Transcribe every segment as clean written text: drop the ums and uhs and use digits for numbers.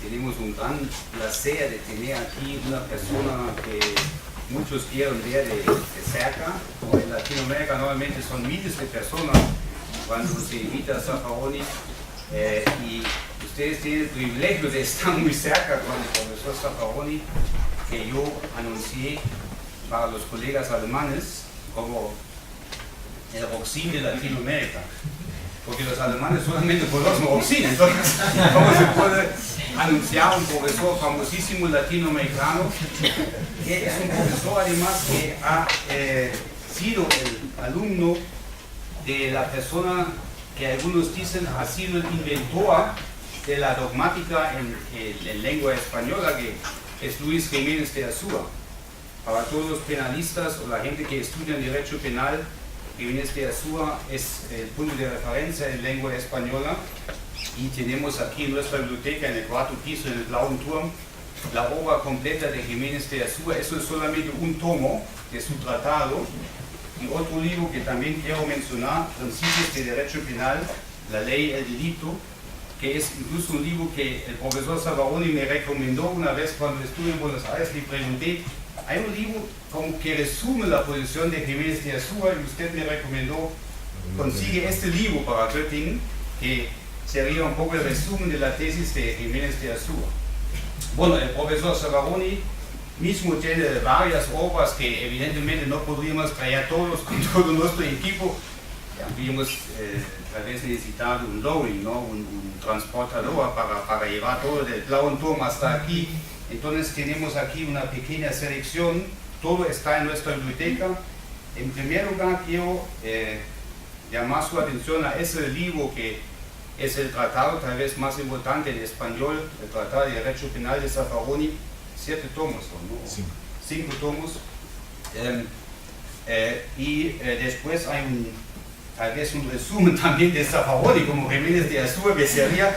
tenemos un gran placer de tener aquí una persona que muchos quieren ver de cerca. En Latinoamérica normalmente son miles de personas cuando se invita a Zaffaroni, y ustedes tienen el privilegio de estar muy cerca con el profesor Zaffaroni, que yo anuncié para los colegas alemanes como el Roxin de Latinoamérica, porque los alemanes solamente conocen Roxin. Entonces, ¿cómo se puede anunciar un profesor famosísimo latinoamericano, que es un profesor además que ha sido el alumno de la persona que algunos dicen ha sido el inventor de la dogmática en lengua española, que es Luis Jiménez de Azúa? Para todos los penalistas o la gente que estudia derecho penal, Jiménez de Azúa es el punto de referencia en lengua española, y tenemos aquí en nuestra biblioteca, en el cuarto piso, en el Blauen Turm, la obra completa de Jiménez de Azúa. Eso es solamente un tomo de su tratado. Y otro libro que también quiero mencionar, Principios de Derecho Penal, la ley, el delito, que es incluso un libro que el profesor Zaffaroni me recomendó una vez cuando estuve en Buenos Aires. Le pregunté, hay un libro como que resume la posición de Jiménez de Azúa, y usted me recomendó, consigue este libro para Göttingen, que sería un poco el resumen de la tesis de Jiménez de Azúa. Bueno, el profesor Zaffaroni mismo tiene varias obras que evidentemente no podríamos traer todos con todo nuestro equipo. Habríamos tal vez necesitado un lorry, ¿no? un transportador para llevar todo del Blauen Turm hasta aquí. Entonces tenemos aquí una pequeña selección, todo está en nuestra biblioteca. En primer lugar quiero llamar su atención a ese libro que es el tratado tal vez más importante en español, el Tratado de Derecho Penal de Zaffaroni. 7 tomos, ¿no? 5 tomos. Después hay tal vez un resumen también de Zaffaroni como Jiménez de Azúa, que sería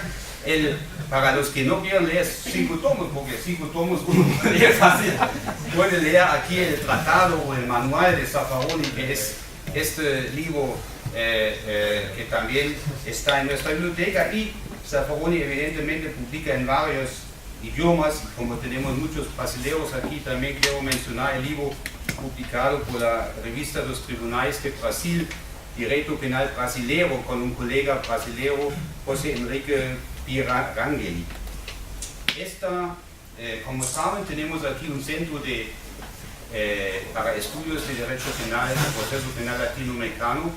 para los que no quieran leer 5 tomos, porque 5 tomos uno puede leer fácil, puede leer aquí el tratado o el manual de Zaffaroni, que es este libro que también está en nuestra biblioteca. Y Zaffaroni evidentemente publica en varios idiomas, y como tenemos muchos brasileños aquí, también quiero mencionar el libro publicado por la revista Los Tribunales de Brasil, Direito Penal Brasileiro, con un colega brasileño, José Enrique Pirangeli. Como saben, tenemos aquí un centro para estudios de derecho penal, proceso penal latinoamericano,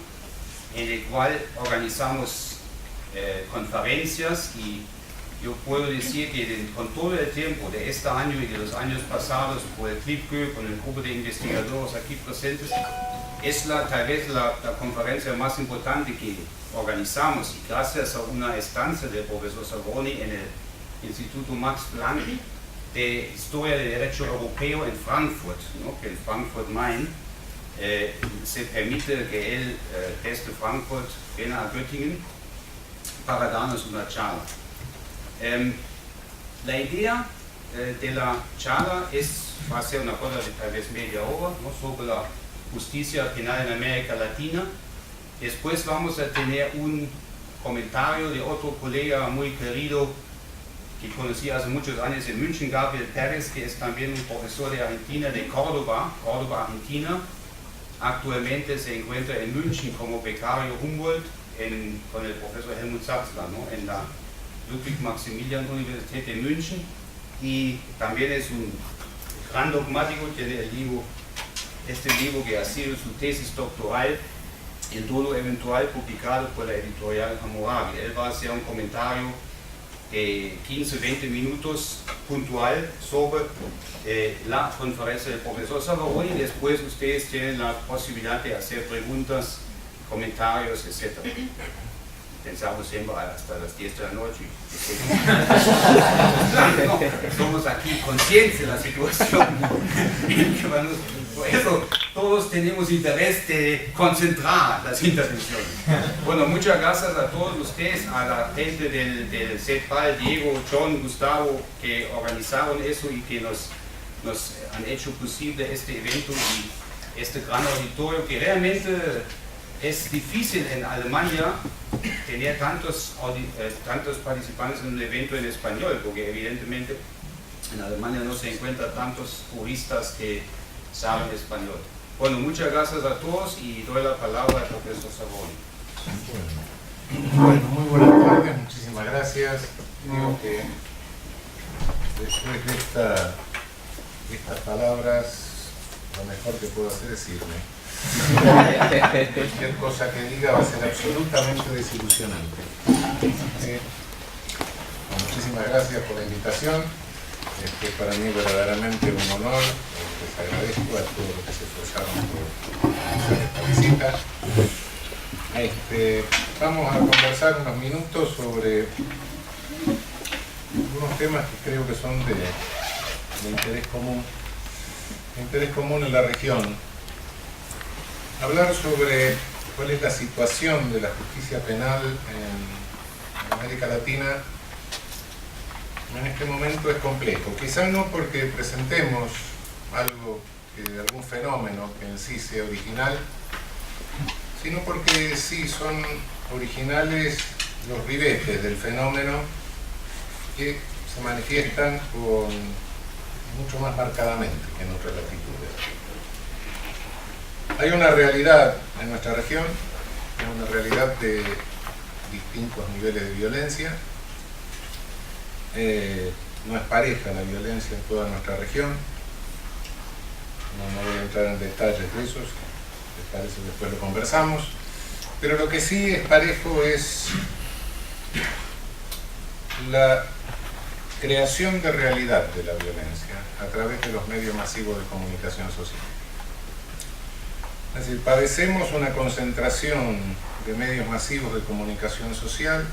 en el cual organizamos conferencias, y yo puedo decir que con todo el tiempo de este año y de los años pasados, por el CLIPCO, con el grupo de investigadores aquí presentes, es tal vez la conferencia más importante que organizamos, y gracias a una estancia del profesor Zaffaroni en el Instituto Max Planck de Historia de Derecho Europeo en Frankfurt, ¿no? Que en Frankfurt Main se permite que él desde Frankfurt venga a Göttingen para darnos una charla. La idea de la charla va a ser una cosa de tal vez media hora, ¿no? Sobre la justicia penal en América Latina. Después vamos a tener un comentario de otro colega muy querido que conocí hace muchos años en München, Gabriel Pérez, que es también un profesor de Argentina, de Córdoba, Argentina. Actualmente se encuentra en München como becario Humboldt con el profesor Helmut Satzler, ¿no? En la Ludwig-Maximilian-Universität de München, y también es un gran dogmático. Tiene este libro que ha sido su tesis doctoral, El dolo eventual, publicado por la editorial Hammurabi. Él va a hacer un comentario de 15-20 minutos puntual sobre la conferencia del profesor Zaffaroni. Después ustedes tienen la posibilidad de hacer preguntas, comentarios, etc. Pensamos siempre hasta las 10 de la noche. No, somos aquí conscientes de la situación. Por eso todos tenemos interés de concentrar las intervenciones. Bueno, muchas gracias a todos ustedes, a la gente del CEPAL, Diego, John, Gustavo, que organizaron eso y que nos han hecho posible este evento y este gran auditorio, que realmente es difícil en Alemania tener tantos participantes en un evento en español, porque evidentemente en Alemania no se encuentran tantos juristas que saben español. Bueno, muchas gracias a todos y doy la palabra al profesor Savoni. Bueno, muy buenas tardes, muchísimas gracias. Digo que después de estas palabras, lo mejor que puedo hacer es irme. Cualquier cosa que diga va a ser absolutamente desilusionante. Muchísimas gracias por la invitación. Para mí verdaderamente un honor. Les agradezco a todos los que se esforzaron por hacer esta visita. Vamos a conversar unos minutos sobre algunos temas que creo que son de interés común en la región. Hablar sobre cuál es la situación de la justicia penal en América Latina en este momento es complejo. Quizá no porque presentemos algún fenómeno que en sí sea original, sino porque sí son originales los ribetes del fenómeno que se manifiestan mucho más marcadamente que en otras latitudes. Hay una realidad en nuestra región, es una realidad de distintos niveles de violencia. No es pareja la violencia en toda nuestra región. No voy a entrar en detalles de eso, si les parece después lo conversamos. Pero lo que sí es parejo es la creación de realidad de la violencia a través de los medios masivos de comunicación social. Es decir, padecemos una concentración de medios masivos de comunicación social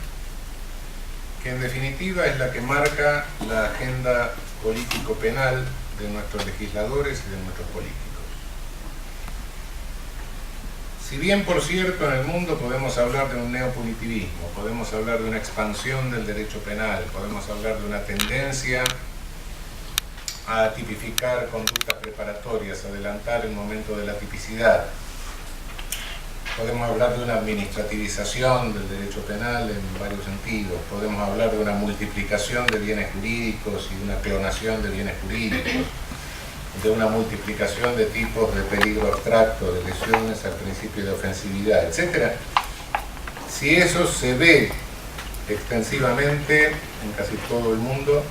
que en definitiva es la que marca la agenda político-penal de nuestros legisladores y de nuestros políticos. Si bien, por cierto, en el mundo podemos hablar de un neopunitivismo, podemos hablar de una expansión del derecho penal, podemos hablar de una tendencia a tipificar conductas preparatorias, adelantar el momento de la tipicidad, podemos hablar de una administrativización del derecho penal en varios sentidos, podemos hablar de una multiplicación de bienes jurídicos y de una clonación de bienes jurídicos, de una multiplicación de tipos de peligro abstracto, de lesiones al principio de ofensividad, etc. Si eso se ve extensivamente en casi todo el mundo,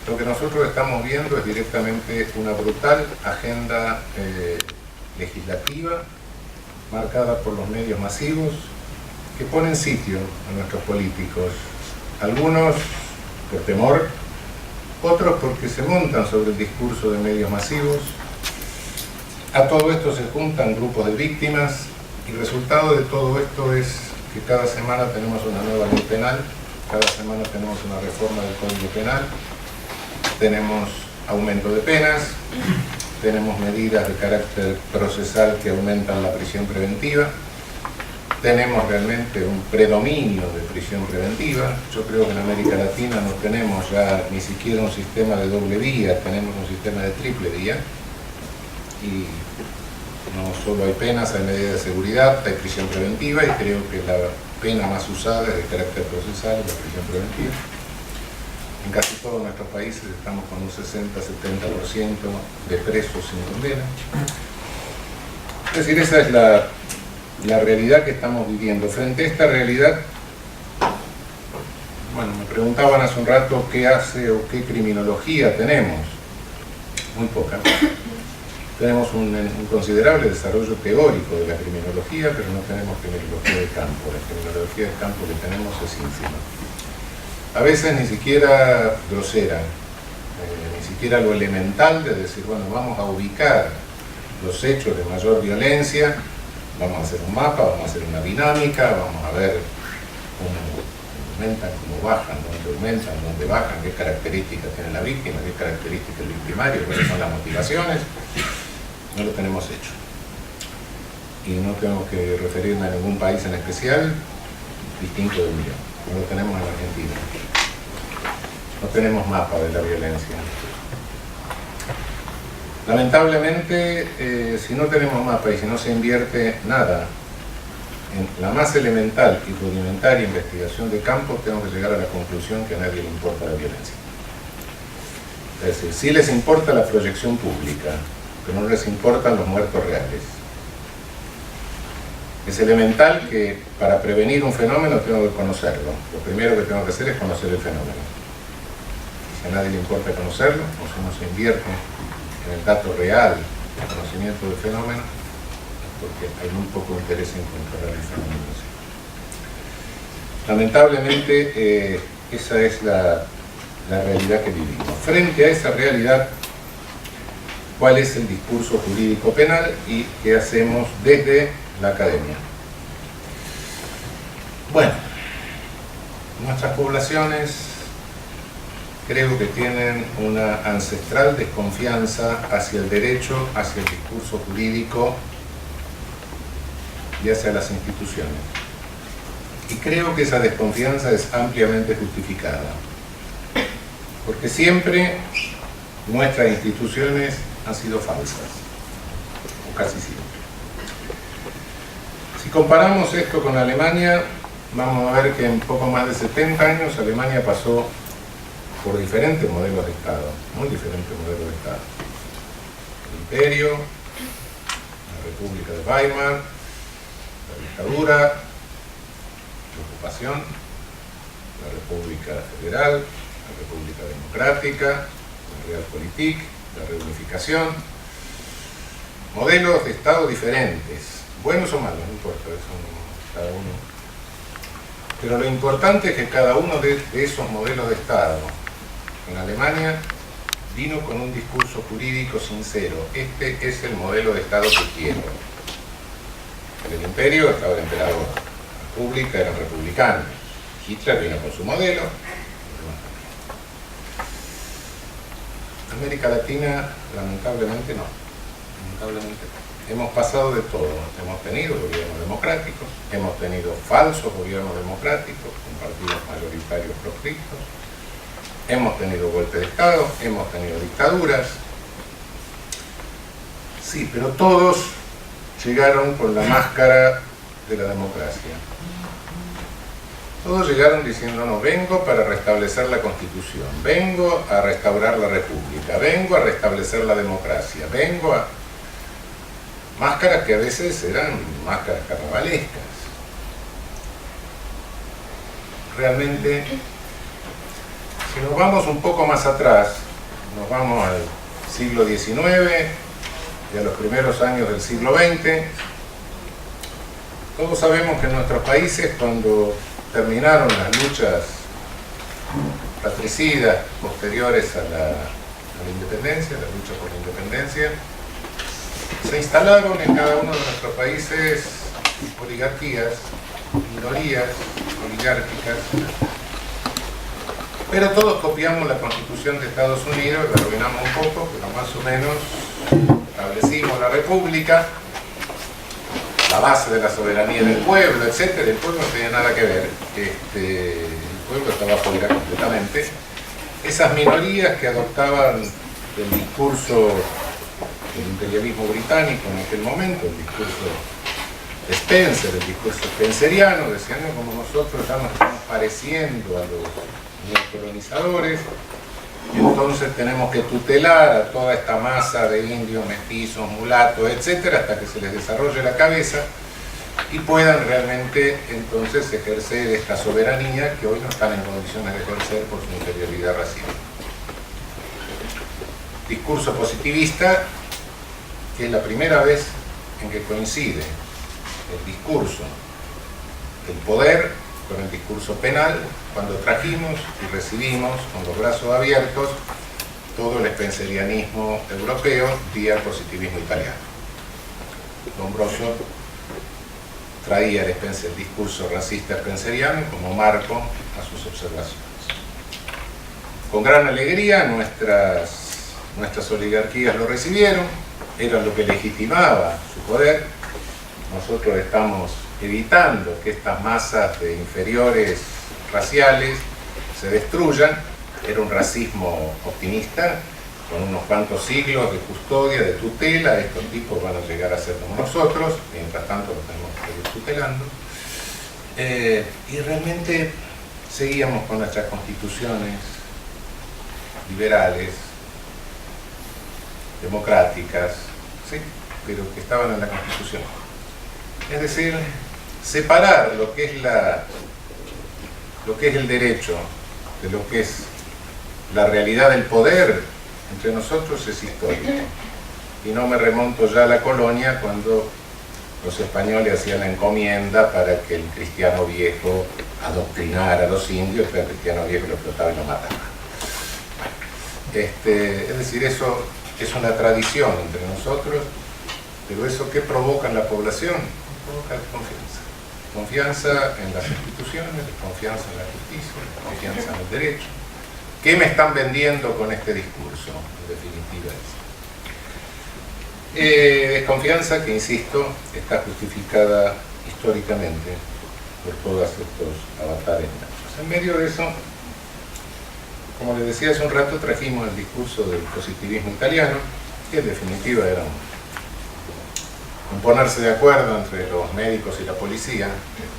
lo que nosotros estamos viendo es directamente una brutal agenda legislativa marcada por los medios masivos que ponen sitio a nuestros políticos, algunos por temor, otros porque se montan sobre el discurso de medios masivos. A todo esto se juntan grupos de víctimas y el resultado de todo esto es que cada semana tenemos una nueva ley penal, cada semana tenemos una reforma del Código Penal, tenemos aumento de penas, tenemos medidas de carácter procesal que aumentan la prisión preventiva, tenemos realmente un predominio de prisión preventiva. Yo creo que en América Latina no tenemos ya ni siquiera un sistema de doble vía, tenemos un sistema de triple vía. Y no solo hay penas, hay medidas de seguridad, hay prisión preventiva, y creo que la pena más usada es de carácter procesal, la prisión preventiva. En casi todos nuestros países estamos con un 60-70% de presos sin condena. Es decir, esa es la realidad que estamos viviendo. Frente a esta realidad, bueno, me preguntaban hace un rato qué hace o qué criminología tenemos. Muy poca. Tenemos un considerable desarrollo teórico de la criminología, pero no tenemos criminología de campo. La criminología de campo que tenemos es ínfima. A veces ni siquiera grosera, ni siquiera lo elemental de decir, bueno, vamos a ubicar los hechos de mayor violencia, vamos a hacer un mapa, vamos a hacer una dinámica, vamos a ver cómo aumentan, cómo bajan, dónde aumentan, dónde bajan, qué características tiene la víctima, qué características el victimario, cuáles son las motivaciones. No lo tenemos hecho. Y no tengo que referirme a ningún país en especial distinto del mío. No lo tenemos en Argentina. No tenemos mapa de la violencia. Lamentablemente, si no tenemos mapa y si no se invierte nada en la más elemental y rudimentaria investigación de campo, tengo que llegar a la conclusión que a nadie le importa la violencia. Es decir, sí les importa la proyección pública, pero no les importan los muertos reales. Es elemental que para prevenir un fenómeno tengo que conocerlo. Lo primero que tengo que hacer es conocer el fenómeno. Si a nadie le importa conocerlo, o si no se invierte en el dato real, el conocimiento del fenómeno, porque hay muy poco interés en controlar el fenómeno. Lamentablemente, esa es la realidad que vivimos. Frente a esa realidad, ¿cuál es el discurso jurídico penal y qué hacemos desde la academia? Bueno, nuestras poblaciones creo que tienen una ancestral desconfianza hacia el derecho, hacia el discurso jurídico y hacia las instituciones. Y creo que esa desconfianza es ampliamente justificada, porque siempre nuestras instituciones han sido falsas, o casi siempre. Si comparamos esto con Alemania, vamos a ver que en poco más de 70 años Alemania pasó por diferentes modelos de Estado, muy diferentes modelos de Estado. El imperio, la República de Weimar, la dictadura, la ocupación, la República Federal, la República Democrática, la Realpolitik, la reunificación, modelos de Estado diferentes, buenos o malos, no importa, eso cada uno. Pero lo importante es que cada uno de esos modelos de Estado en Alemania vino con un discurso jurídico sincero. Este es el modelo de Estado que quiero. En el imperio estaba el emperador, la república eran republicanos, Hitler vino con su modelo. América Latina, lamentablemente no. Lamentablemente no. Hemos pasado de todo. Hemos tenido gobiernos democráticos, hemos tenido falsos gobiernos democráticos con partidos mayoritarios proscriptos, hemos tenido golpes de Estado, hemos tenido dictaduras. Sí, pero todos llegaron con la máscara de la democracia. Todos llegaron diciendo, no, vengo para restablecer la Constitución, vengo a restaurar la República, vengo a restablecer la democracia, vengo a... Máscaras que a veces eran máscaras carnavalescas. Realmente, si nos vamos un poco más atrás, nos vamos al siglo XIX y a los primeros años del siglo XX, todos sabemos que en nuestros países, cuando terminaron las luchas fratricidas posteriores a la independencia, la lucha por la independencia, se instalaron en cada uno de nuestros países oligarquías, minorías oligárquicas, pero todos copiamos la Constitución de Estados Unidos, la arruinamos un poco, pero más o menos establecimos la República, la base de la soberanía del pueblo, etc. El pueblo no tenía nada que ver, el pueblo estaba fuera completamente. Esas minorías que adoptaban el discurso del imperialismo británico en aquel momento, el discurso de Spencer, el discurso spenceriano, decían, no, como nosotros ya nos estamos pareciendo a los neocolonizadores, entonces tenemos que tutelar a toda esta masa de indios, mestizos, mulatos, etcétera, hasta que se les desarrolle la cabeza y puedan realmente entonces ejercer esta soberanía que hoy no están en condiciones de ejercer por su inferioridad racial. Discurso positivista, que es la primera vez en que coincide el discurso del poder con el discurso penal, cuando trajimos y recibimos con los brazos abiertos todo el spencerianismo europeo vía el positivismo italiano. Lombroso traía el discurso racista spenceriano como marco a sus observaciones. Con gran alegría nuestras oligarquías lo recibieron, era lo que legitimaba su poder. Nosotros estamos evitando que estas masas de inferiores raciales se destruyan. Era un racismo optimista, con unos cuantos siglos de custodia, de tutela, estos tipos van a llegar a ser como nosotros, mientras tanto los tenemos que seguir tutelando. Y realmente seguíamos con nuestras constituciones liberales, democráticas, ¿sí? Pero que estaban en la Constitución. Es decir, separar lo que es el derecho de lo que es la realidad del poder entre nosotros es histórico. Y no me remonto ya a la colonia cuando los españoles hacían la encomienda para que el cristiano viejo adoctrinara a los indios, pero el cristiano viejo lo explotaba y lo mataba. Es decir, eso es una tradición entre nosotros, pero eso ¿qué provoca en la población? Provoca desconfianza. Confianza en las instituciones, confianza en la justicia, confianza en el derecho. ¿Qué me están vendiendo con este discurso? En definitiva es. Desconfianza que, insisto, está justificada históricamente por todos estos avatares. En medio de eso, como les decía hace un rato, trajimos el discurso del positivismo italiano, que en definitiva era un ponerse de acuerdo entre los médicos y la policía,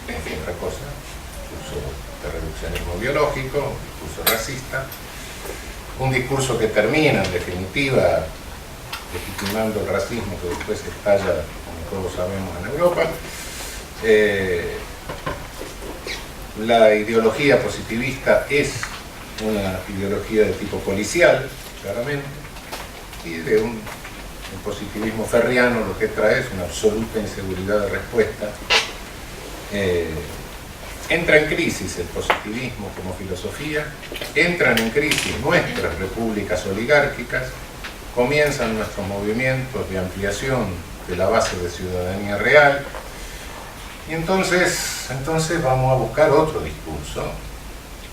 en fin, otra cosa, un discurso de reduccionismo biológico, un discurso racista, un discurso que termina, en definitiva, legitimando el racismo que después estalla, como todos sabemos, en Europa. La ideología positivista es una ideología de tipo policial, claramente, y de un positivismo ferriano lo que trae es una absoluta inseguridad de respuesta. Entra en crisis el positivismo como filosofía, entran en crisis nuestras repúblicas oligárquicas, comienzan nuestros movimientos de ampliación de la base de ciudadanía real, y entonces vamos a buscar otro discurso.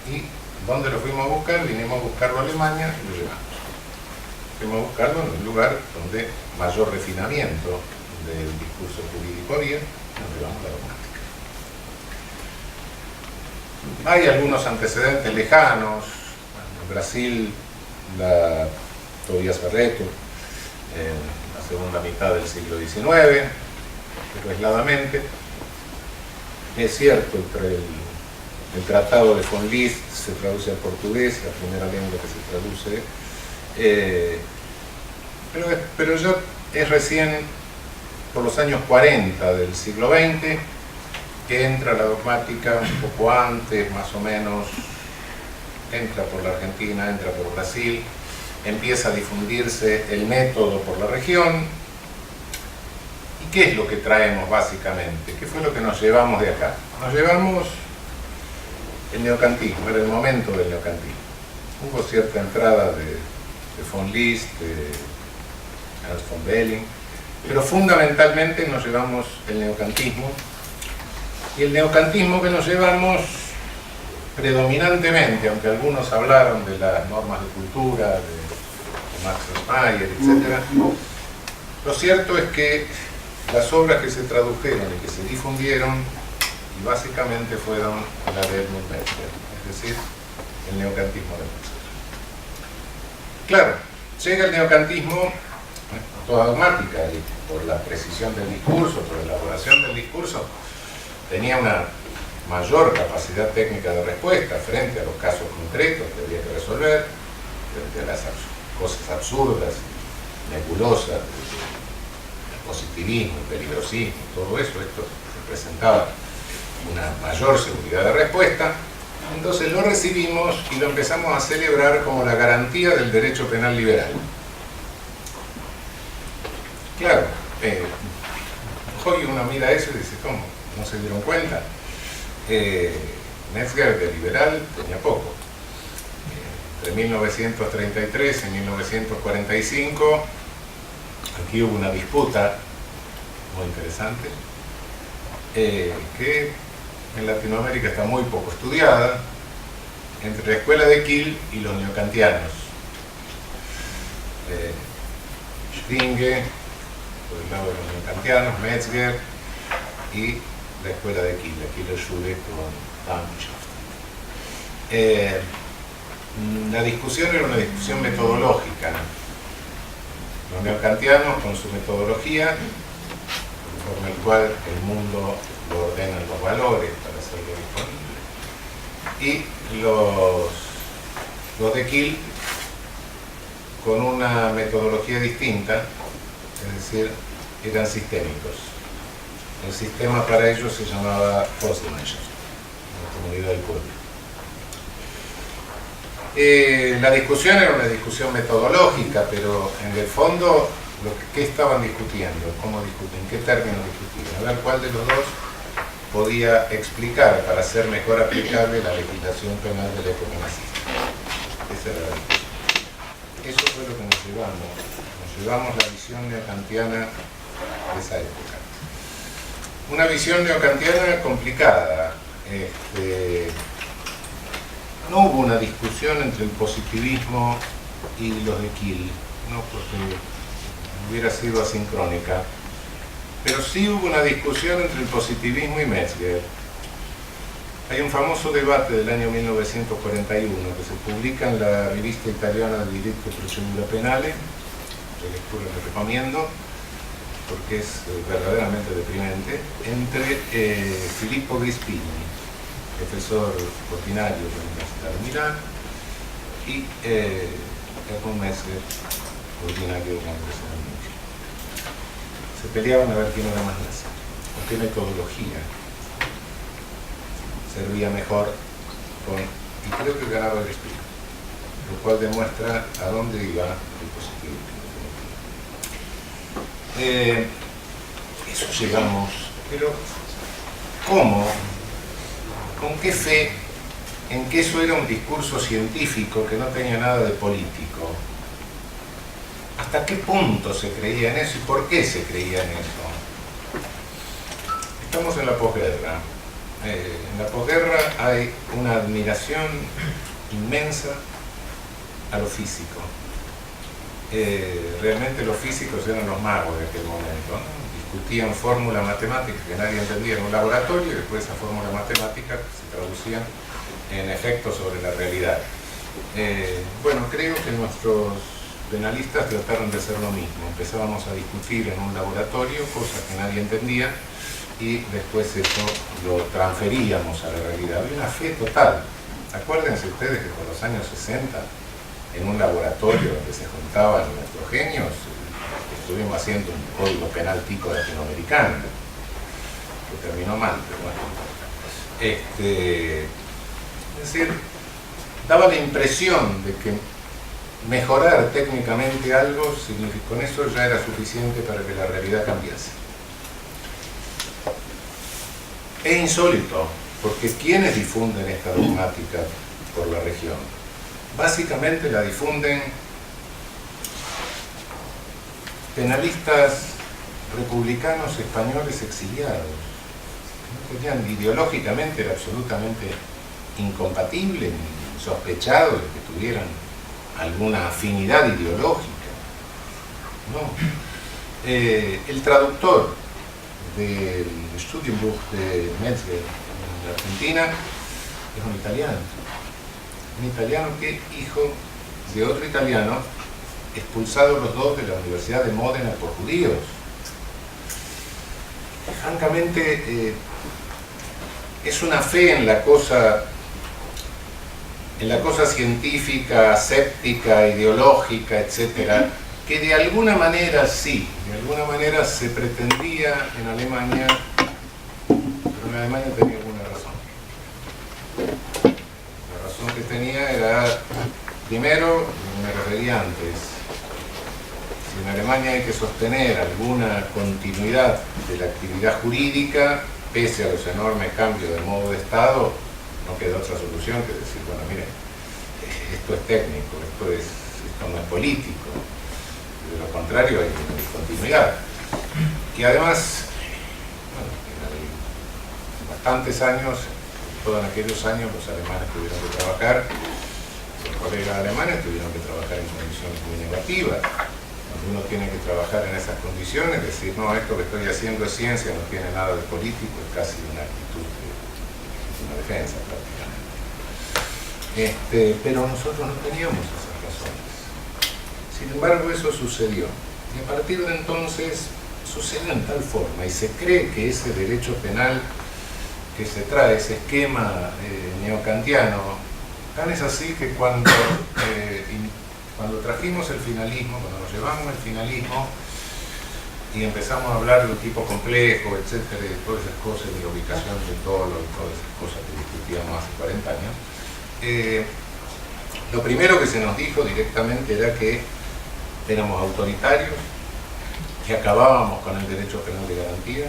¿Y dónde lo fuimos a buscar? Vinimos a buscarlo a Alemania y lo llevamos. Fuimos a buscarlo en un lugar donde mayor refinamiento del discurso jurídico había, nos llevamos la dogmática. Hay algunos antecedentes lejanos. En Brasil, Tobias Barreto, en la segunda mitad del siglo XIX, pero aisladamente. Es cierto, el Tratado de von Liszt se traduce al portugués, la primera lengua que se traduce, pero ya es recién por los años 40 del siglo XX que entra la dogmática, un poco antes, más o menos, entra por la Argentina, entra por Brasil, empieza a difundirse el método por la región. ¿Y qué es lo que traemos básicamente? ¿Qué fue lo que nos llevamos de acá? Nos llevamos el neocantismo, era el momento del neocantismo. Hubo cierta entrada de von Liszt, de Ernst von Belling, pero fundamentalmente nos llevamos el neocantismo, y el neocantismo que nos llevamos predominantemente, aunque algunos hablaron de las normas de cultura, de Max Mayer, etc., lo cierto es que las obras que se tradujeron y que se difundieron y básicamente fueron la de Edmund Metzger, es decir, el neocantismo de Metzger. Claro, llega el neocantismo a toda dogmática y por la precisión del discurso, por la elaboración del discurso, tenía una mayor capacidad técnica de respuesta frente a los casos concretos que había que resolver, frente a las cosas absurdas, nebulosas, el positivismo, el peligrosismo, todo eso, esto representaba una mayor seguridad de respuesta. Entonces lo recibimos y lo empezamos a celebrar como la garantía del derecho penal liberal. Claro, hoy uno mira eso y dice, ¿cómo? ¿No se dieron cuenta? Metzger de liberal tenía poco. Entre 1933 y 1945 aquí hubo una disputa muy interesante que en Latinoamérica está muy poco estudiada entre la escuela de Kiel y los neocantianos. Schlinge por el lado de los neocantianos, Metzger, y la escuela de Kiel, la Kieler Schule con Darmstadt. La discusión era una discusión metodológica. Los neokantianos con su metodología, conforme el cual el mundo lo ordenan los valores para hacerlo disponible. Y los de Kiel con una metodología distinta, es decir, eran sistémicos. El sistema para ellos se llamaba Volksgemeinschaft, la comunidad del pueblo. La discusión era una discusión metodológica, pero en el fondo, ¿qué estaban discutiendo? ¿Cómo discuten? ¿En qué términos discutían? A ver cuál de los dos podía explicar para hacer mejor aplicable la legislación penal de la época nazista. Esa era la discusión. Eso fue lo que nos llevamos. Nos llevamos la visión neokantiana de esa época. Una visión neokantiana complicada. No hubo una discusión entre el positivismo y los de Kiel, no porque hubiera sido asincrónica, pero sí hubo una discusión entre el positivismo y Metzger. Hay un famoso debate del año 1941 que se publica en la revista italiana de Diritto e Procedura Penale, de lectura que recomiendo, porque es verdaderamente deprimente, entre Filippo Grispini, profesor ordinario de la Universidad de Milán, y Edmund Metzger, ordinario de la Universidad de Múnich. Se peleaban a ver quién era más nazi, o qué metodología servía mejor y creo que ganaba Grispini, lo cual demuestra a dónde iba el positivismo. Eso llegamos, pero ¿cómo? ¿Con qué fe en que eso era un discurso científico que no tenía nada de político? ¿Hasta qué punto se creía en eso y por qué se creía en eso? Estamos en la posguerra. En la posguerra hay una admiración inmensa a lo físico. Realmente los físicos eran los magos de aquel momento, ¿no? Discutían fórmulas matemáticas que nadie entendía en un laboratorio y después esa fórmula matemática se traducían en efectos sobre la realidad. Bueno, creo que nuestros penalistas trataron de hacer lo mismo. Empezábamos a discutir en un laboratorio cosas que nadie entendía y después eso lo transferíamos a la realidad. Había una fe total. Acuérdense ustedes que por los años 60, en un laboratorio donde se juntaban nuestros genios, estuvimos haciendo un código penal tico latinoamericano, que terminó mal, pero bueno. Es decir, daba la impresión de que mejorar técnicamente algo, con eso ya era suficiente para que la realidad cambiase. Es insólito, porque ¿quiénes difunden esta dogmática por la región? Básicamente la difunden penalistas republicanos españoles exiliados. No tenían, ideológicamente era absolutamente incompatible ni sospechado de que tuvieran alguna afinidad ideológica. No. El traductor del Studienbuch de Metzger en Argentina es un italiano que hijo de otro italiano, expulsados los dos de la Universidad de Módena por judíos. Francamente, es una fe en la cosa científica, séptica, ideológica, etcétera, que de alguna manera sí, de alguna manera se pretendía en Alemania, pero en Alemania tenía alguna razón. La razón que tenía era, primero, me refería antes, si en Alemania hay que sostener alguna continuidad de la actividad jurídica, pese a los enormes cambios de modo de Estado, no queda otra solución que decir, bueno, miren, esto es técnico, esto no es político. De lo contrario hay discontinuidad. Y además, bueno, en bastantes años, todos aquellos años los alemanes tuvieron que trabajar, los colegas alemanes tuvieron que trabajar en condiciones muy negativas. Cuando uno tiene que trabajar en esas condiciones, decir, no, esto que estoy haciendo es ciencia, no tiene nada de político, es casi una actitud de una defensa prácticamente. Pero nosotros no teníamos esas razones. Sin embargo, eso sucedió. Y a partir de entonces sucede en tal forma y se cree que ese derecho penal que se trae, ese esquema neocantiano, tan es así que cuando trajimos el finalismo, cuando nos llevamos el finalismo y empezamos a hablar de un tipo complejo, etcétera, de todas esas cosas, de la ubicación del dolo, de todas esas cosas que discutíamos hace 40 años, lo primero que se nos dijo directamente era que éramos autoritarios, que acabábamos con el derecho penal de garantía,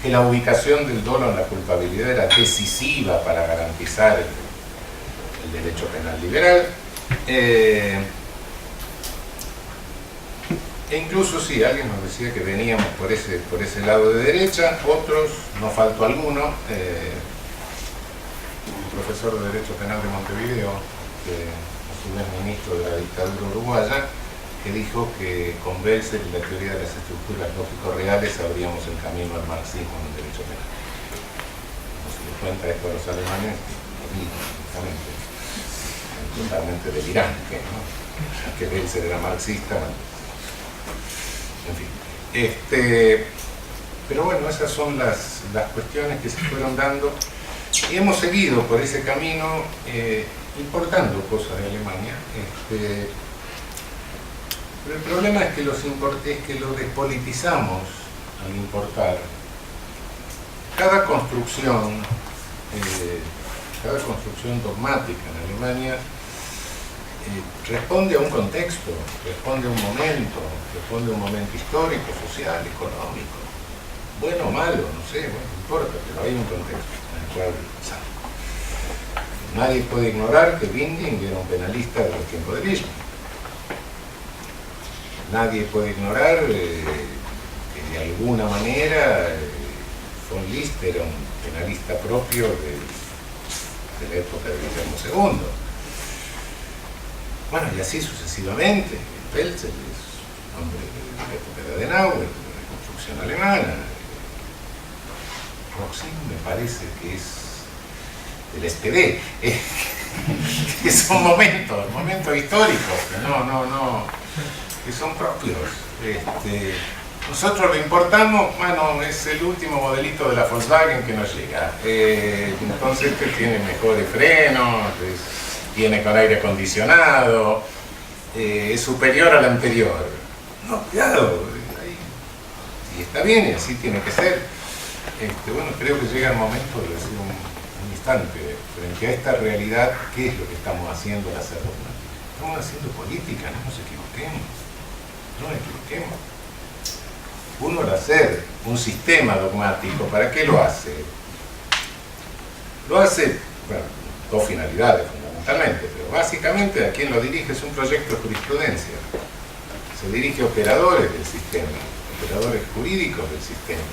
que la ubicación del dolo en la culpabilidad era decisiva para garantizar el derecho penal liberal. E incluso sí, alguien nos decía que veníamos por ese lado de derecha, otros, no faltó alguno, un profesor de Derecho Penal de Montevideo, que a su vez ministro de la dictadura uruguaya, que dijo que con Belzer y la teoría de las estructuras lógico-reales abríamos el camino al marxismo en el derecho penal. Como se les cuenta esto a los alemanes, lo mismo, justamente, totalmente delirante, ¿no? Que Belzer era marxista, en fin. Pero bueno, esas son las cuestiones que se fueron dando y hemos seguido por ese camino importando cosas de Alemania. Pero el problema es que lo despolitizamos al importar. Cada construcción dogmática en Alemania responde a un contexto, responde a un momento histórico, social, económico, bueno o malo, no sé, bueno, no importa, pero hay un contexto en el cual sale. Nadie puede ignorar que Winding era un penalista de los tiempos de Bismarck. Nadie puede ignorar que de alguna manera von Liszt era un penalista propio de la época de Guillermo II. Bueno, y así sucesivamente. Peltzer es un hombre de la época de Adenauer, de la reconstrucción alemana. Roxin me parece que es del SPD. Que son momentos históricos, que son propios. Nosotros lo importamos, bueno, es el último modelito de la Volkswagen que nos llega. Entonces tiene mejores frenos, viene con aire acondicionado, es superior al anterior. No, cuidado, y está bien, y así tiene que ser. Bueno, creo que llega el momento de decir un instante, frente a esta realidad, ¿qué es lo que estamos haciendo al hacer dogmática? Estamos haciendo política, no nos equivoquemos. Uno al hacer un sistema dogmático, ¿para qué lo hace? Lo hace, bueno, dos finalidades fundamentalmente, pero básicamente a quien lo dirige es un proyecto de jurisprudencia. Se dirige a operadores del sistema, operadores jurídicos del sistema.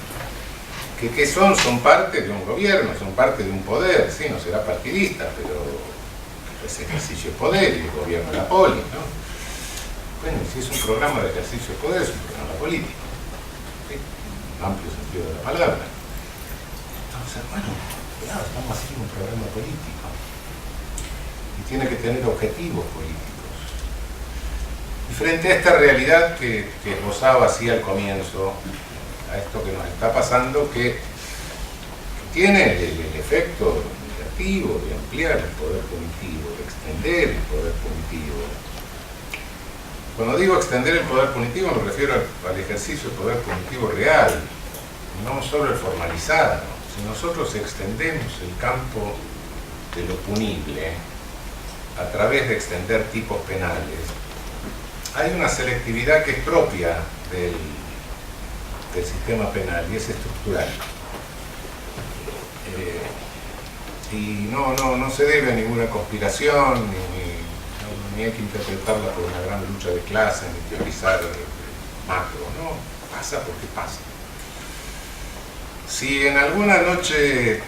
¿Qué son? Son parte de un gobierno, son parte de un poder, sí, no será partidista, pero es ejercicio de poder y el gobierno de la poli, ¿no? Bueno, si es un programa de ejercicio de poder, es un programa político, ¿sí? En un amplio sentido de la palabra. Entonces, bueno, cuidado, estamos haciendo un programa político y tiene que tener objetivos políticos. Y frente a esta realidad que esbozaba así al comienzo, a esto que nos está pasando, que tiene el efecto negativo de ampliar el poder punitivo, de extender el poder punitivo. Cuando digo extender el poder punitivo me refiero al ejercicio del poder punitivo real, no solo el formalizado. Si nosotros extendemos el campo de lo punible a través de extender tipos penales, hay una selectividad que es propia del sistema penal y es estructural. Y no se debe a ninguna conspiración, ni hay que interpretarla por una gran lucha de clases, ni teorizar macro, no, pasa porque pasa. Si en alguna noche,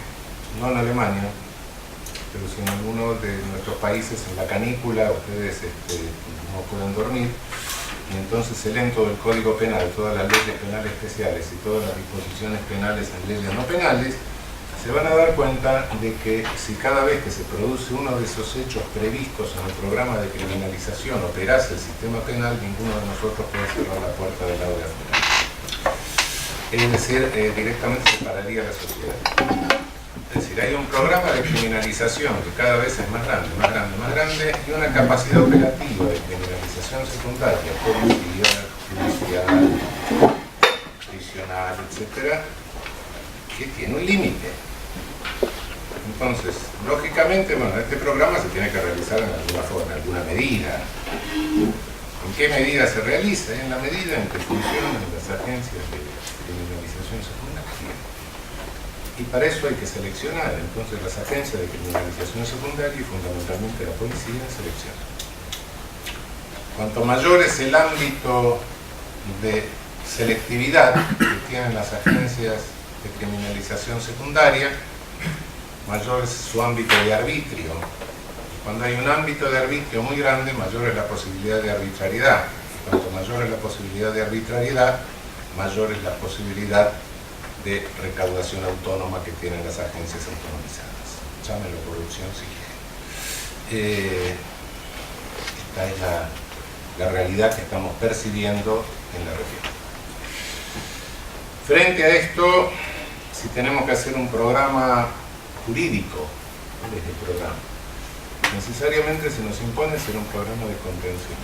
no en Alemania, pero si en alguno de nuestros países en la canícula ustedes no pueden dormir, y entonces se leen todo el Código Penal, todas las leyes penales especiales y todas las disposiciones penales en leyes no penales, se van a dar cuenta de que si cada vez que se produce uno de esos hechos previstos en el programa de criminalización operase el sistema penal, ninguno de nosotros puede cerrar la puerta del lado de afuera. Es decir, directamente separaría la sociedad. Es decir, hay un programa de criminalización que cada vez es más grande, más grande, más grande, y una capacidad operativa de criminalización secundaria, policial, prisional, etcétera, que tiene un límite. Entonces, lógicamente, bueno, este programa se tiene que realizar en alguna forma, en alguna medida. ¿En qué medida se realiza? En la medida en que funcionan las agencias de criminalización secundaria. Y para eso hay que seleccionar. Entonces, las agencias de criminalización secundaria y fundamentalmente la policía seleccionan. Cuanto mayor es el ámbito de selectividad que tienen las agencias de criminalización secundaria, mayor es su ámbito de arbitrio. Cuando hay un ámbito de arbitrio muy grande, mayor es la posibilidad de arbitrariedad. Y cuanto mayor es la posibilidad de arbitrariedad, mayor es la posibilidad de recaudación autónoma que tienen las agencias autonomizadas. Llámenlo corrupción si quieren. Esta es la realidad que estamos percibiendo en la región. Frente a esto, si tenemos que hacer un programa jurídico, ¿cuál es el programa? Necesariamente se nos impone ser un programa de contención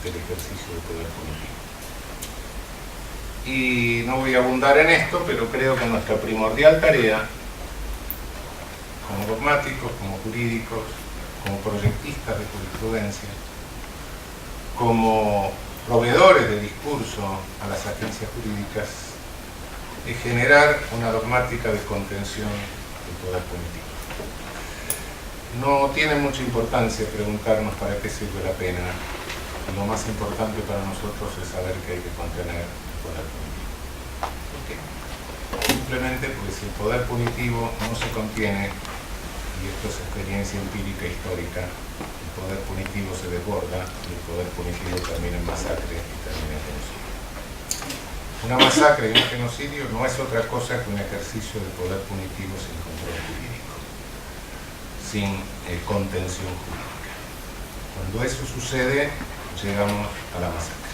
del ejercicio del poder político. Y no voy a abundar en esto, pero creo que nuestra primordial tarea, como dogmáticos, como jurídicos, como proyectistas de jurisprudencia, como proveedores de discurso a las agencias jurídicas, es generar una dogmática de contención del poder político. No tiene mucha importancia preguntarnos para qué sirve la pena. Lo más importante para nosotros es saber que hay que contener el poder punitivo. ¿Por qué? Simplemente porque si el poder punitivo no se contiene, y esto es experiencia empírica histórica, el poder punitivo se desborda y el poder punitivo termina en masacre y termina en genocidio. Una masacre y un genocidio no es otra cosa que un ejercicio del poder punitivo sin control jurídico, sin contención jurídica. Cuando eso sucede, llegamos a la masacre.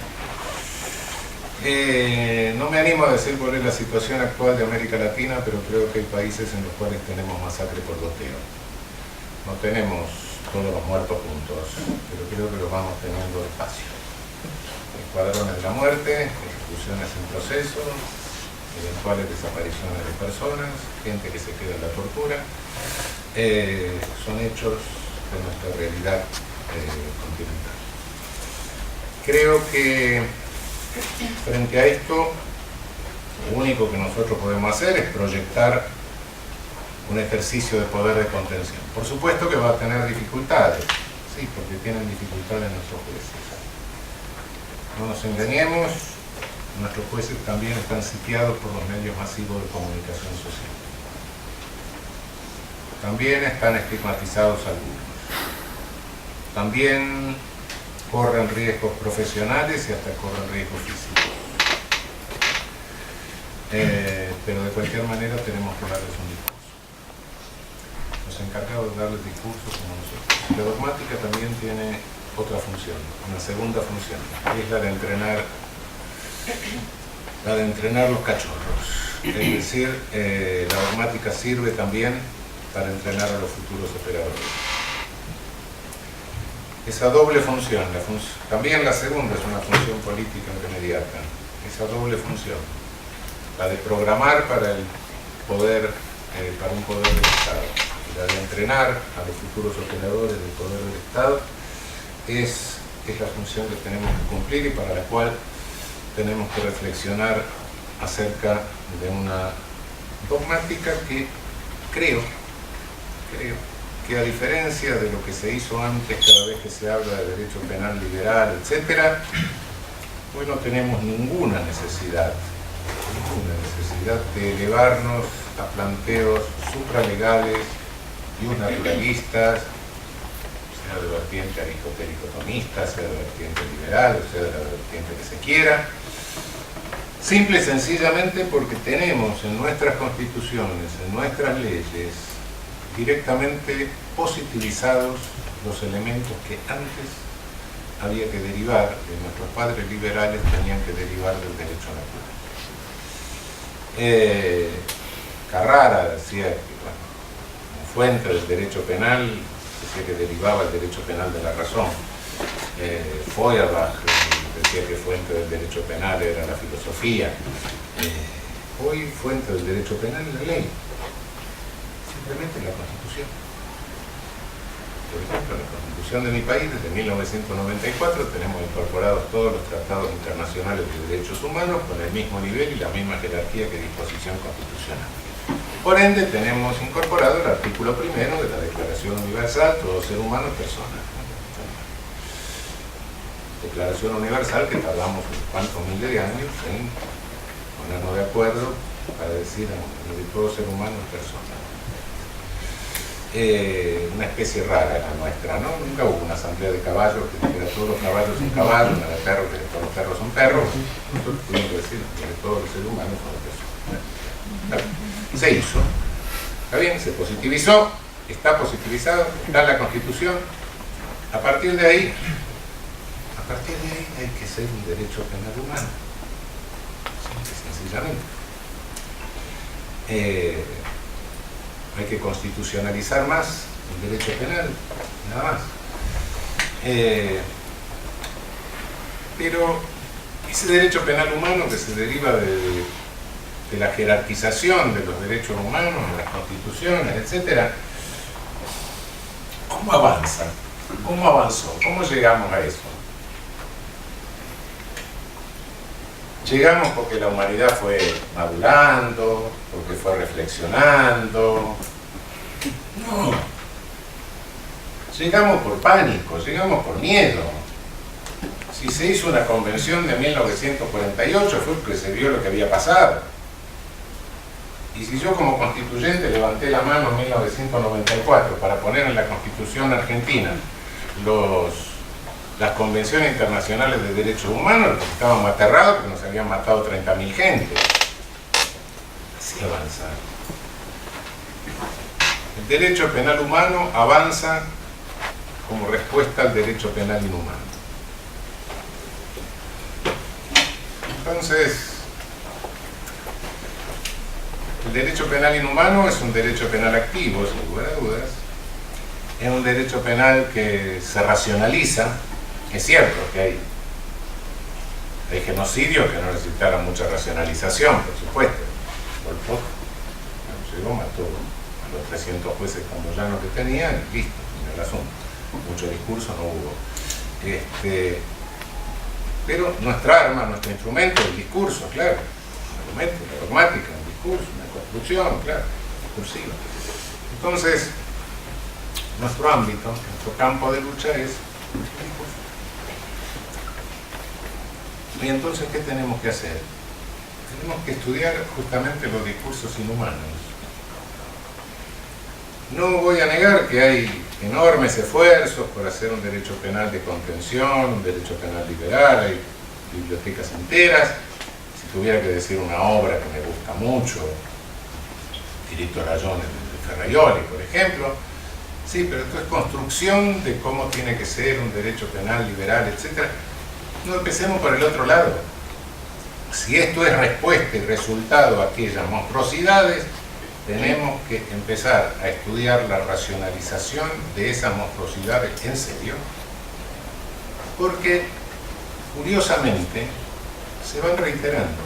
No me animo a decir cuál es la situación actual de América Latina, pero creo que hay países en los cuales tenemos masacre por goteo. No tenemos todos los muertos juntos, pero creo que los vamos teniendo despacio. Escuadrones de la muerte, ejecuciones en proceso, eventuales desapariciones de personas, gente que se queda en la tortura, son hechos de nuestra realidad continental. Creo que frente a esto, lo único que nosotros podemos hacer es proyectar un ejercicio de poder de contención. Por supuesto que va a tener dificultades, sí, porque tienen dificultades nuestros jueces. No nos engañemos, nuestros jueces también están sitiados por los medios masivos de comunicación social. También están estigmatizados algunos. También corren riesgos profesionales y hasta corren riesgos físicos. Pero de cualquier manera tenemos que darles un discurso. Los encargados de darles discurso como nosotros. La dogmática también tiene otra función, una segunda función, que es la de entrenar los cachorros. Es decir, la dogmática sirve también para entrenar a los futuros operadores. Esa doble función, también la segunda es una función política inmediata, esa doble función, la de programar para el poder, para un poder del Estado, y la de entrenar a los futuros operadores del poder del Estado, es la función que tenemos que cumplir y para la cual tenemos que reflexionar acerca de una dogmática que creo que a diferencia de lo que se hizo antes cada vez que se habla de derecho penal liberal, etc., hoy no tenemos ninguna necesidad de elevarnos a planteos supralegales y naturalistas, sea de vertiente aristotélico-tomista, sea de vertiente liberal, sea de la vertiente que se quiera, Simple y sencillamente porque tenemos en nuestras constituciones, en nuestras leyes, directamente positivizados los elementos que antes había que derivar, que nuestros padres liberales tenían que derivar del derecho natural. Carrara decía que, bueno, como fuente del derecho penal, decía que derivaba el derecho penal de la razón. Feuerbach decía que fuente del derecho penal era la filosofía. Hoy fuente del derecho penal es la ley, simplemente la Constitución. Por ejemplo, en la Constitución de mi país, desde 1994, tenemos incorporados todos los tratados internacionales de derechos humanos con el mismo nivel y la misma jerarquía que disposición constitucional. Por ende, tenemos incorporado el artículo primero de la Declaración Universal, todo ser humano es persona. Declaración Universal que tardamos cuántos miles de años en ponernos de acuerdo para decir que todo ser humano es persona. Una especie rara la nuestra, ¿no? Nunca hubo una asamblea de caballos que dijera todos los caballos son caballos, una de perros que todos los perros son perros. Nosotros tuvimos que decir que todos los seres humanos son personas. Se hizo, está bien, se positivizó, está positivizado, está en la Constitución. A partir de ahí hay que ser un derecho penal humano, sencillamente. Hay que constitucionalizar más el derecho penal, nada más. Pero ese derecho penal humano que se deriva de la jerarquización de los derechos humanos, de las constituciones, etc., ¿cómo avanza? ¿Cómo avanzó? ¿Cómo llegamos a eso? Llegamos porque la humanidad fue madurando, porque fue reflexionando. No. Llegamos por pánico, llegamos por miedo. Si se hizo una convención de 1948 fue porque se vio lo que había pasado. Y si yo como constituyente levanté la mano en 1994 para poner en la Constitución argentina las convenciones internacionales de derechos humanos, porque estábamos aterrados porque nos habían matado 30.000 gente. Así avanza. El derecho penal humano avanza como respuesta al derecho penal inhumano. Entonces, el derecho penal inhumano es un derecho penal activo, sin lugar a dudas. Es un derecho penal que se racionaliza. Es cierto que hay genocidios que no necesitaron mucha racionalización, por supuesto. Pol Pot, cuando llegó, mató a los 300 jueces camboyanos que tenían, y listo, en el asunto. Mucho discurso no hubo. Pero nuestra arma, nuestro instrumento, el discurso, claro. Un argumento, una dogmática, un discurso, una construcción, claro, discursiva. Entonces, nuestro ámbito, nuestro campo de lucha es el discurso. Y entonces, ¿qué tenemos que hacer? Tenemos que estudiar justamente los discursos inhumanos. No voy a negar que hay enormes esfuerzos por hacer un derecho penal de contención, un derecho penal liberal, hay bibliotecas enteras. Si tuviera que decir una obra que me gusta mucho, Diritto Ragione de Ferraioli, por ejemplo, sí, pero esto es construcción de cómo tiene que ser un derecho penal liberal, etc. No empecemos por el otro lado. Si esto es respuesta y resultado a aquellas monstruosidades, tenemos que empezar a estudiar la racionalización de esas monstruosidades en serio, porque curiosamente se van reiterando.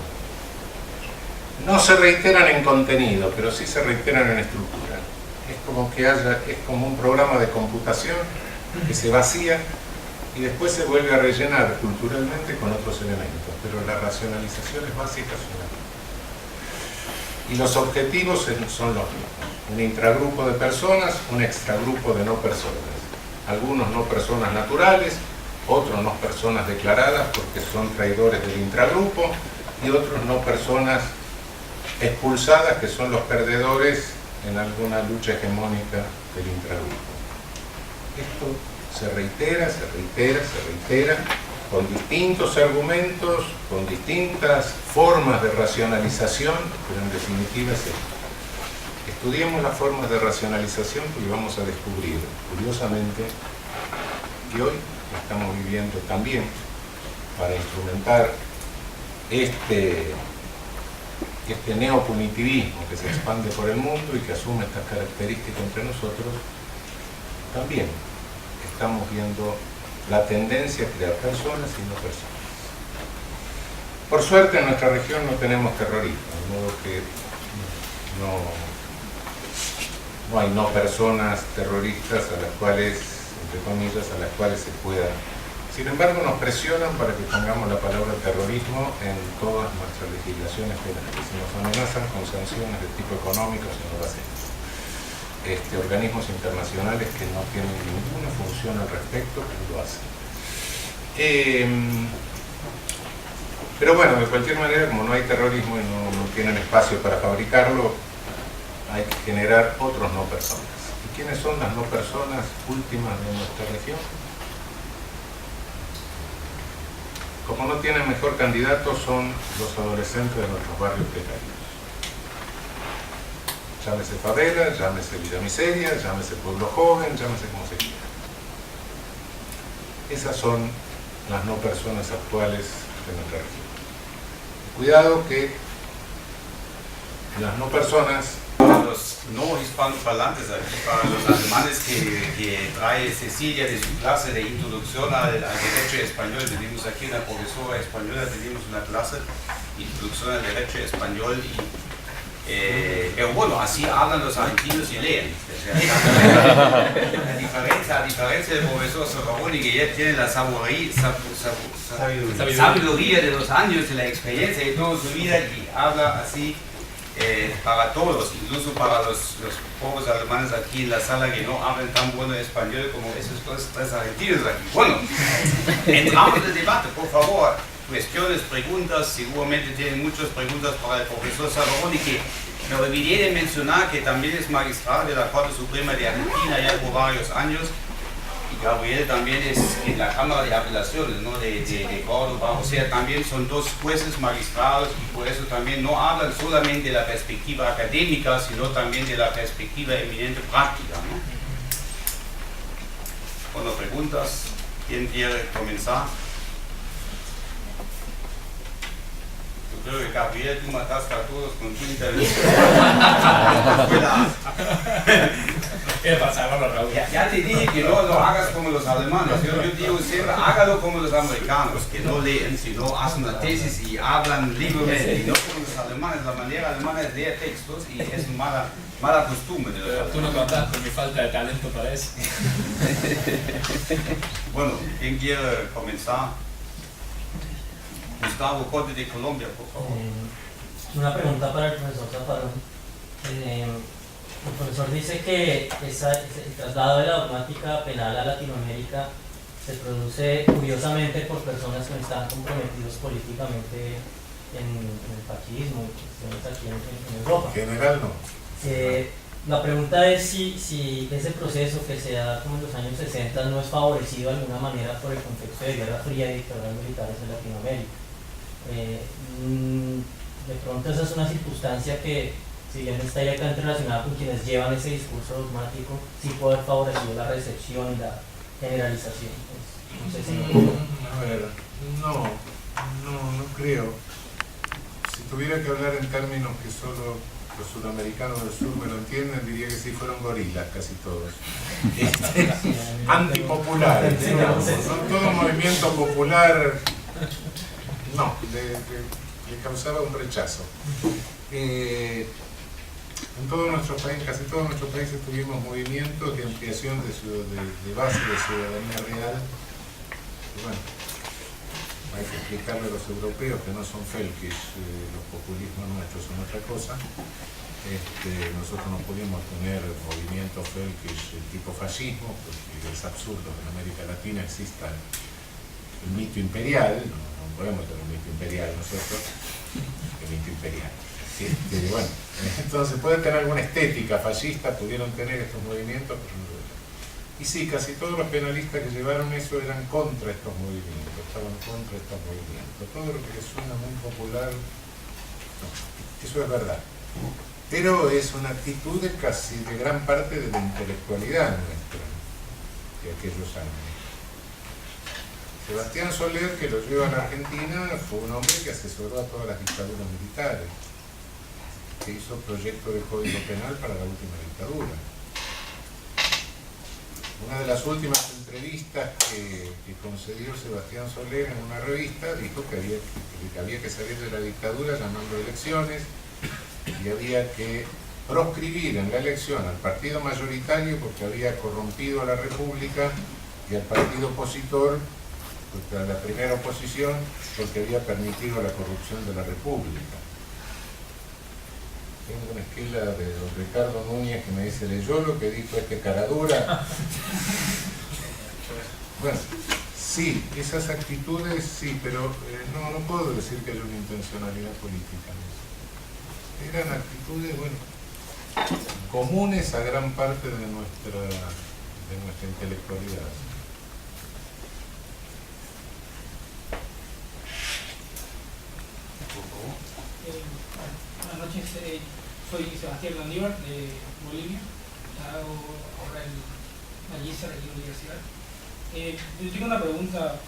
No se reiteran en contenido, pero sí se reiteran en estructura. Es como un programa de computación que se vacía y después se vuelve a rellenar culturalmente con otros elementos, pero las racionalizaciones básicas son las mismas. Y los objetivos son los mismos. Un intragrupo de personas, un extragrupo de no personas. Algunos no personas naturales, otros no personas declaradas porque son traidores del intragrupo, y otros no personas expulsadas que son los perdedores en alguna lucha hegemónica del intragrupo. Esto se reitera, con distintos argumentos, con distintas formas de racionalización, pero en definitiva es esto. Estudiemos las formas de racionalización porque vamos a descubrir, curiosamente, que hoy estamos viviendo también para instrumentar este neopunitivismo que se expande por el mundo y que asume estas características entre nosotros, también estamos viendo la tendencia a crear personas y no personas. Por suerte en nuestra región no tenemos terrorismo, de modo que no hay no personas terroristas a las cuales, entre comillas, a las cuales se pueda. Sin embargo, nos presionan para que pongamos la palabra terrorismo en todas nuestras legislaciones penales. Se nos amenazan con sanciones de tipo económico si no lo hacemos. Organismos internacionales que no tienen ninguna función al respecto, que lo hacen. Pero bueno, de cualquier manera, como no hay terrorismo y no tienen espacio para fabricarlo, hay que generar otros no personas. ¿Y quiénes son las no personas últimas de nuestra región? Como no tienen mejor candidato, son los adolescentes de nuestros barrios precarios. Llámese favela, llámese Villa Miseria, llámese pueblo joven, llámese como se quiera. Esas son las no personas actuales de nuestra región. Cuidado que las no personas... Para los no hispanoparlantes, aquí, para los alemanes que trae Cecilia de su clase de introducción al derecho español, tenemos aquí una profesora española, tenemos una clase de introducción al derecho español pero bueno, así hablan los argentinos y leen. A diferencia del profesor Zaffaroni, que ya tiene la sabiduría de los años, de la experiencia de toda su vida, y habla así para todos, incluso para los pobres alemanes aquí en la sala que no hablan tan bueno español como esos tres argentinos aquí. Bueno, entramos en el debate, por favor. Cuestiones, preguntas, seguramente tienen muchas preguntas para el profesor Zaffaroni, que me olvidé de mencionar que también es magistrado de la Corte Suprema de Argentina ya por varios años, y Gabriel también es en la Cámara de Apelaciones, ¿no? de Córdoba, o sea, también son dos jueces magistrados, y por eso también no hablan solamente de la perspectiva académica, sino también de la perspectiva eminente práctica, ¿no? Bueno, preguntas, ¿quién quiere comenzar? Creo que Gabriel, tú mataste a todos con tu intervención. Ya te dije que no lo hagas como los alemanes. Yo digo siempre, hágalo como los americanos, que no leen, sino hacen una tesis y hablan libremente. Y no como los alemanes. La manera alemana es leer textos y es mala costumbre. Pero tú no contás con mi falta de talento para eso. Bueno, ¿quién quiere comenzar? Gustavo Conde de Colombia, por favor. Una pregunta para el profesor Zaffaroni. El profesor dice que el traslado de la dogmática penal a Latinoamérica se produce curiosamente por personas que no están comprometidos políticamente en el fascismo y cuestiones aquí en Europa. En general no. La pregunta es si ese proceso que se da como en los años 60 no es favorecido de alguna manera por el contexto de Guerra Fría y dictaduras militares en Latinoamérica. De pronto esa es una circunstancia que, si bien está directamente relacionada con quienes llevan ese discurso dogmático, sí puede haber favorecido la recepción y la generalización. No sé si a ver, no creo. Si tuviera que hablar en términos que solo los sudamericanos del sur me lo entienden, diría que sí, fueron gorilas casi todos. Antipopulares, digamos, ¿no? Todo movimiento popular no, le causaba un rechazo. En todo nuestro país, casi todos nuestros países tuvimos movimientos de ampliación de base de ciudadanía real. Y bueno, hay que explicarle a los europeos que no son felkish, los populismos nuestros son otra cosa. Nosotros no pudimos tener movimientos felkish tipo fascismo, porque es absurdo que en América Latina exista el mito imperial. No podemos tener un mito imperial nosotros, el mito imperial. Bueno, entonces pueden tener alguna estética fascista, pudieron tener estos movimientos, pero Y sí, casi todos los penalistas que llevaron eso eran contra estos movimientos, estaban contra estos movimientos. Todo lo que les suena muy popular, no, eso es verdad. Pero es una actitud de casi de gran parte de la intelectualidad nuestra de aquellos años. Sebastián Soler, que lo lleva a la Argentina, fue un hombre que asesoró a todas las dictaduras militares, que hizo proyecto de código penal para la última dictadura. Una de las últimas entrevistas que concedió Sebastián Soler en una revista dijo que había que salir de la dictadura llamando elecciones y había que proscribir en la elección al partido mayoritario porque había corrompido a la República y al partido opositor, a la primera oposición, porque había permitido la corrupción de la República. Tengo una esquela de don Ricardo Núñez que me dice, leyó lo que dijo este caradura. Bueno, sí, esas actitudes sí, pero no puedo decir que haya una intencionalidad política en eso. Eran actitudes, bueno, comunes a gran parte de nuestra intelectualidad. Buenas noches, soy Sebastián Landívar de Bolivia, hago ahora en la GISA, aquí en la universidad. Yo tengo una pregunta.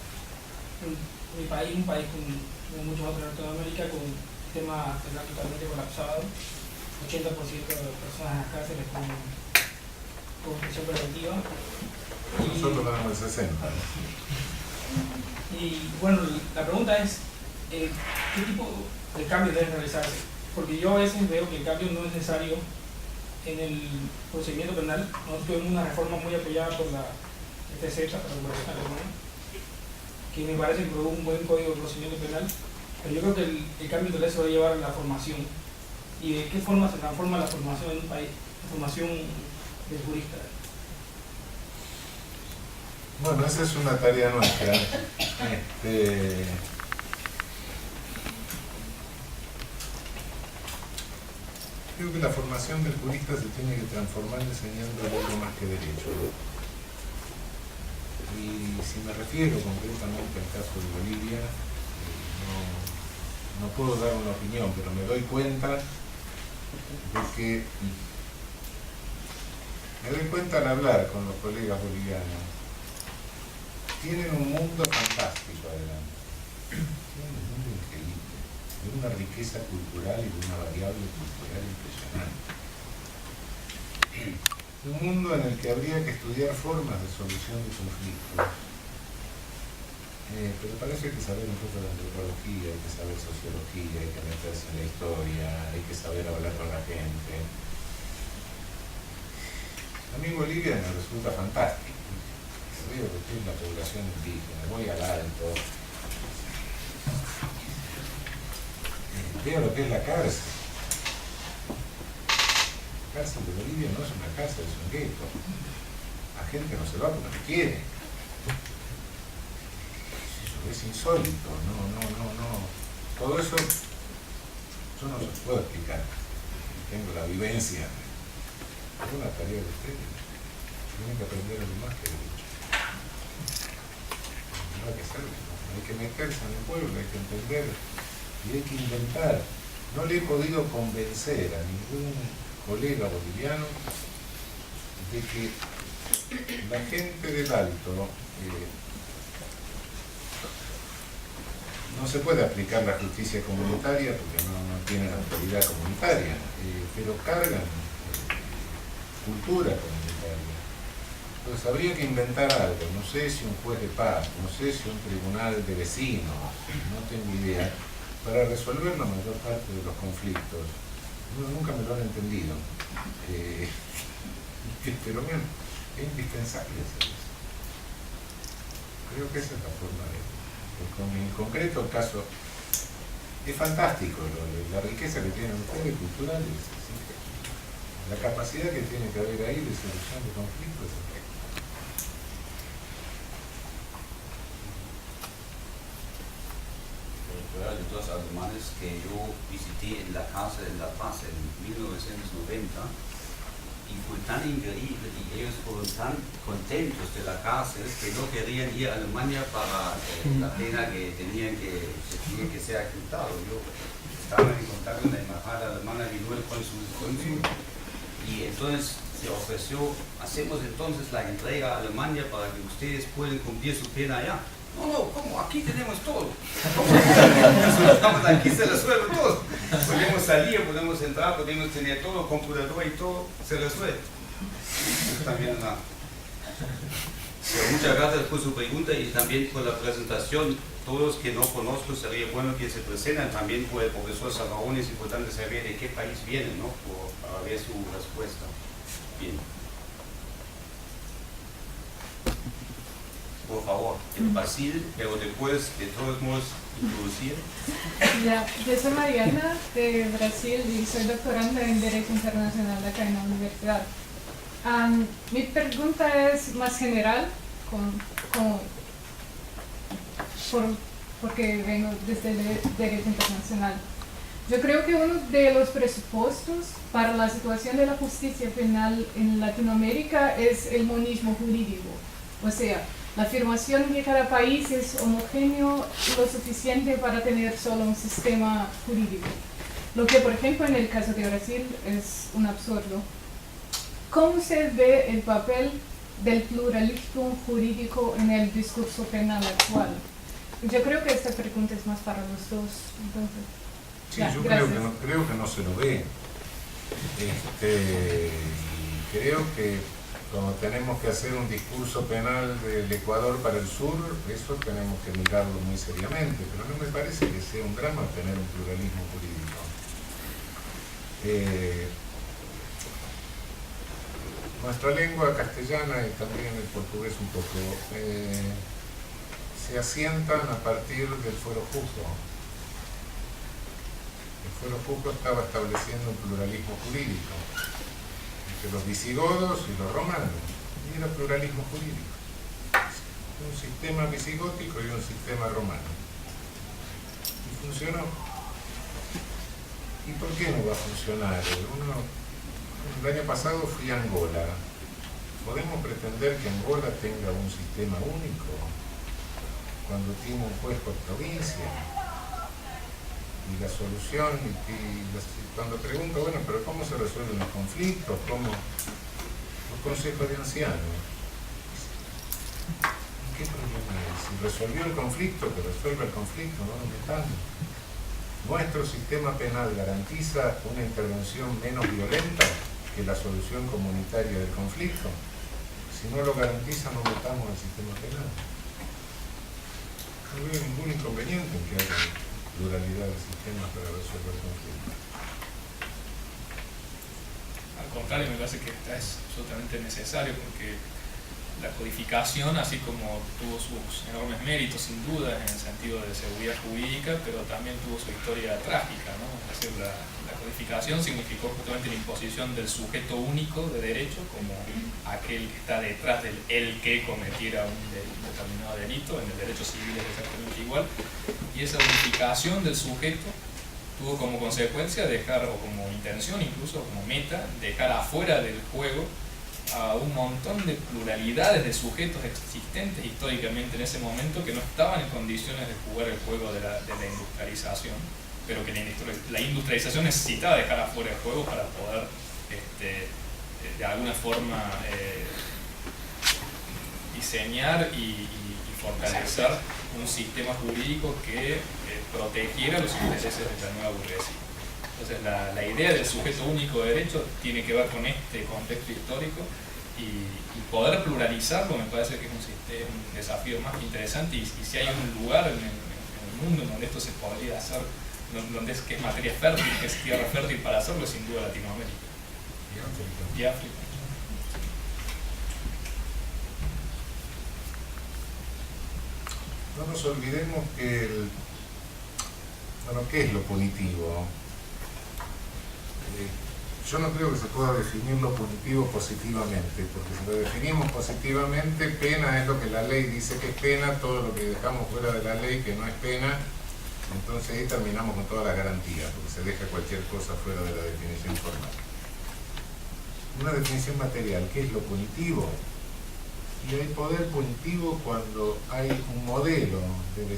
Mi país, un país como muchos otros de Latinoamérica, con el sistema penal totalmente colapsado, 80% de personas en las cárceles con prisión preventiva. Nosotros damos el 60%. Y bueno, la pregunta es, ¿qué tipo de cambio debe realizarse? Porque yo a veces veo que el cambio no es necesario en el procedimiento penal. Nosotros tuvimos una reforma muy apoyada por la FZ, que me parece que produjo un buen código de procedimiento penal, pero yo creo que el cambio de se va a llevar a la formación. ¿Y de qué forma se transforma la formación en un país, la formación del jurista? Bueno, esa es una tarea nuestra. Creo que la formación del jurista se tiene que transformar enseñando algo más que derecho. Y si me refiero concretamente al caso de Bolivia, no puedo dar una opinión, pero me doy cuenta de que al hablar con los colegas bolivianos, tienen un mundo fantástico adelante, tienen un mundo increíble, de una riqueza cultural y de una variable cultural impresionante. Un mundo en el que habría que estudiar formas de solución de conflictos, pero para eso hay que saber un poco de antropología, hay que saber sociología, hay que meterse en la historia, hay que saber hablar con la gente. A mí Bolivia me resulta fantástico. Veo que estoy en la población indígena, voy al alto, veo lo que es la cárcel. La cárcel de Bolivia no es una cárcel, es un gueto. La gente no se va porque no quiere. Eso es insólito, no. Todo eso yo no se puedo explicar. Tengo la vivencia. Es una tarea de ustedes. Tienen que aprender algo más que derecho. No hay que hacerlo, hay que meterse en el pueblo, hay que entender y hay que inventar. No le he podido convencer a ningún colega boliviano de que la gente del Alto no se puede aplicar la justicia comunitaria porque no tienen autoridad comunitaria, pero cargan cultura comunitaria. Entonces habría que inventar algo, no sé si un juez de paz, no sé si un tribunal de vecinos, no tengo idea, para resolver la mayor parte de los conflictos. Nunca me lo han entendido, pero bien, es indispensable hacer eso. Creo que esa es la forma de... En concreto el caso es fantástico, la riqueza que tienen ustedes culturales, la capacidad que tiene que haber ahí de solución de conflictos. De dos alemanes que yo visité en la cárcel en La Paz en 1990, y fue tan increíble y ellos fueron tan contentos de la cárcel que no querían ir a Alemania para la pena que tenía que ser ejecutado. Yo estaba en contacto con la embajada alemana, vino el cónsul, y entonces se ofreció, hacemos entonces la entrega a Alemania para que ustedes puedan cumplir su pena allá. No, ¿cómo? Aquí tenemos todo. Nosotros estamos aquí, se resuelve todo. Podemos salir, podemos entrar, podemos tener todo, computador y todo, se resuelve. Eso también nada. Pero muchas gracias por su pregunta y también por la presentación. Todos que no conozco, sería bueno que se presenten. También por el profesor Zaffaroni es importante saber de qué país vienen, ¿no? Para ver su respuesta. Bien. Por favor, en Brasil, pero después de todos modos introducir. Ya, yo soy Mariana de Brasil y soy doctoranda en Derecho Internacional acá en la universidad. Mi pregunta es más general, porque vengo desde el Derecho Internacional. Yo creo que uno de los presupuestos para la situación de la justicia penal en Latinoamérica es el monismo jurídico. O sea, la afirmación de que cada país es homogéneo lo suficiente para tener solo un sistema jurídico. Lo que, por ejemplo, en el caso de Brasil es un absurdo. ¿Cómo se ve el papel del pluralismo jurídico en el discurso penal actual? Yo creo que esta pregunta es más para los dos. Entonces, sí, ya, yo creo que no se lo ve. Y creo que cuando tenemos que hacer un discurso penal del Ecuador para el sur, eso tenemos que mirarlo muy seriamente, pero no me parece que sea un drama tener un pluralismo jurídico. Nuestra lengua castellana y también el portugués un poco se asientan a partir del fuero juzgo. El fuero juzgo estaba estableciendo un pluralismo jurídico entre los visigodos y los romanos, y era pluralismo jurídico. Un sistema visigótico y un sistema romano. Y funcionó. ¿Y por qué no va a funcionar? El año pasado fui a Angola. ¿Podemos pretender que Angola tenga un sistema único cuando tiene un juez por provincia? Y la solución, cuando pregunto, bueno, pero ¿cómo se resuelven los conflictos? ¿Cómo? Los consejos de ancianos. ¿Qué problema es? Si resolvió el conflicto, que resuelva el conflicto, no lo metamos. Nuestro sistema penal garantiza una intervención menos violenta que la solución comunitaria del conflicto. Si no lo garantiza, no metamos al sistema penal. No veo ningún inconveniente en que haya pluralidad de sistemas para resolver conflictos. Al contrario, me parece que es absolutamente necesario porque la codificación, así como tuvo sus enormes méritos sin duda en el sentido de seguridad jurídica, pero también tuvo su historia trágica, ¿no? Es decir, la codificación significó justamente la imposición del sujeto único de derecho como aquel que está detrás del el que cometiera un determinado delito. En el derecho civil es exactamente igual, y esa unificación del sujeto tuvo como consecuencia dejar, o como intención incluso, como meta, dejar afuera del juego a un montón de pluralidades de sujetos existentes históricamente en ese momento que no estaban en condiciones de jugar el juego de la industrialización, pero que la industrialización necesitaba dejar afuera el juego para poder de alguna forma diseñar y fortalecer un sistema jurídico que protegiera los intereses de la nueva burguesía. Entonces la idea del sujeto único de derecho tiene que ver con este contexto histórico y poder pluralizarlo me parece que es un desafío más interesante y si hay un lugar en el mundo en donde esto se podría hacer, donde es que es materia fértil, que es tierra fértil para hacerlo, es sin duda Latinoamérica y África. No nos olvidemos que ¿qué es lo punitivo? Yo no creo que se pueda definir lo punitivo positivamente, porque si lo definimos positivamente, pena es lo que la ley dice que es pena, todo lo que dejamos fuera de la ley que no es pena, entonces ahí terminamos con toda la garantía, porque se deja cualquier cosa fuera de la definición formal. una definición material. ¿Qué es lo punitivo? Y hay poder punitivo cuando hay un modelo de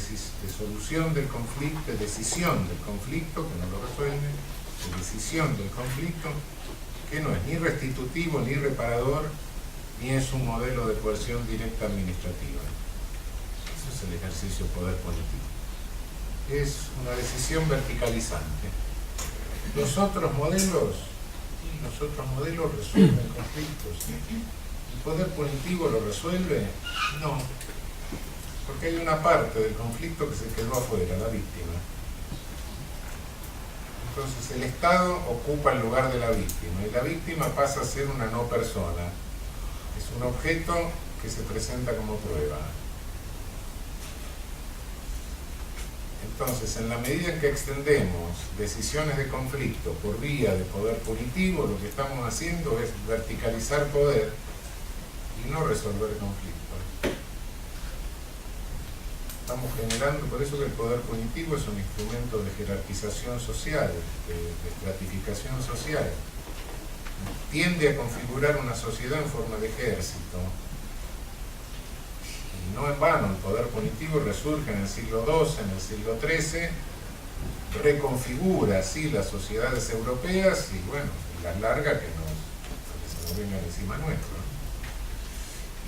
solución del conflicto, de decisión del conflicto, que no lo resuelve, de decisión del conflicto, que no es ni restitutivo ni reparador, ni es un modelo de coerción directa administrativa. Eso es el ejercicio de poder punitivo. Es una decisión verticalizante. Los otros modelos resuelven conflictos. ¿El poder punitivo lo resuelve? No. Porque hay una parte del conflicto que se quedó afuera, la víctima. Entonces el Estado ocupa el lugar de la víctima y la víctima pasa a ser una no persona. Es un objeto que se presenta como prueba. Entonces, en la medida en que extendemos decisiones de conflicto por vía de poder punitivo, lo que estamos haciendo es verticalizar poder y no resolver conflictos. Estamos generando, por eso que el poder punitivo es un instrumento de jerarquización social, de estratificación social. Tiende a configurar una sociedad en forma de ejército. Y no en vano, el poder punitivo resurge en el siglo XII, en el siglo XIII, reconfigura así las sociedades europeas y bueno, las larga que se nos vengan encima nuestro.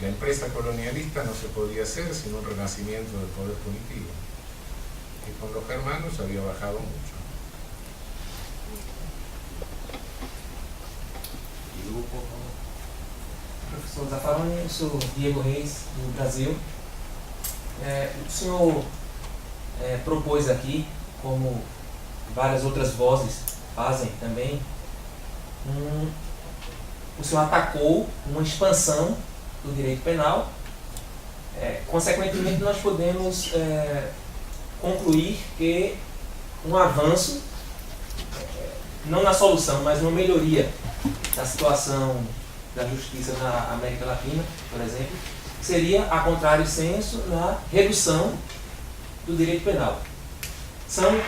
La empresa colonialista no se podía hacer sin un renacimiento del poder punitivo, que con los germanos había bajado mucho. Professor Zaffaroni, eu sou Diego Reis, do Brasil. O senhor propôs aqui, como várias outras vozes fazem também, o senhor atacou uma expansão do direito penal. Consequentemente, nós podemos concluir que um avanço, não na solução, mas uma melhoria da situação da justiça na América Latina, por exemplo, seria, a contrário senso, na redução do direito penal. São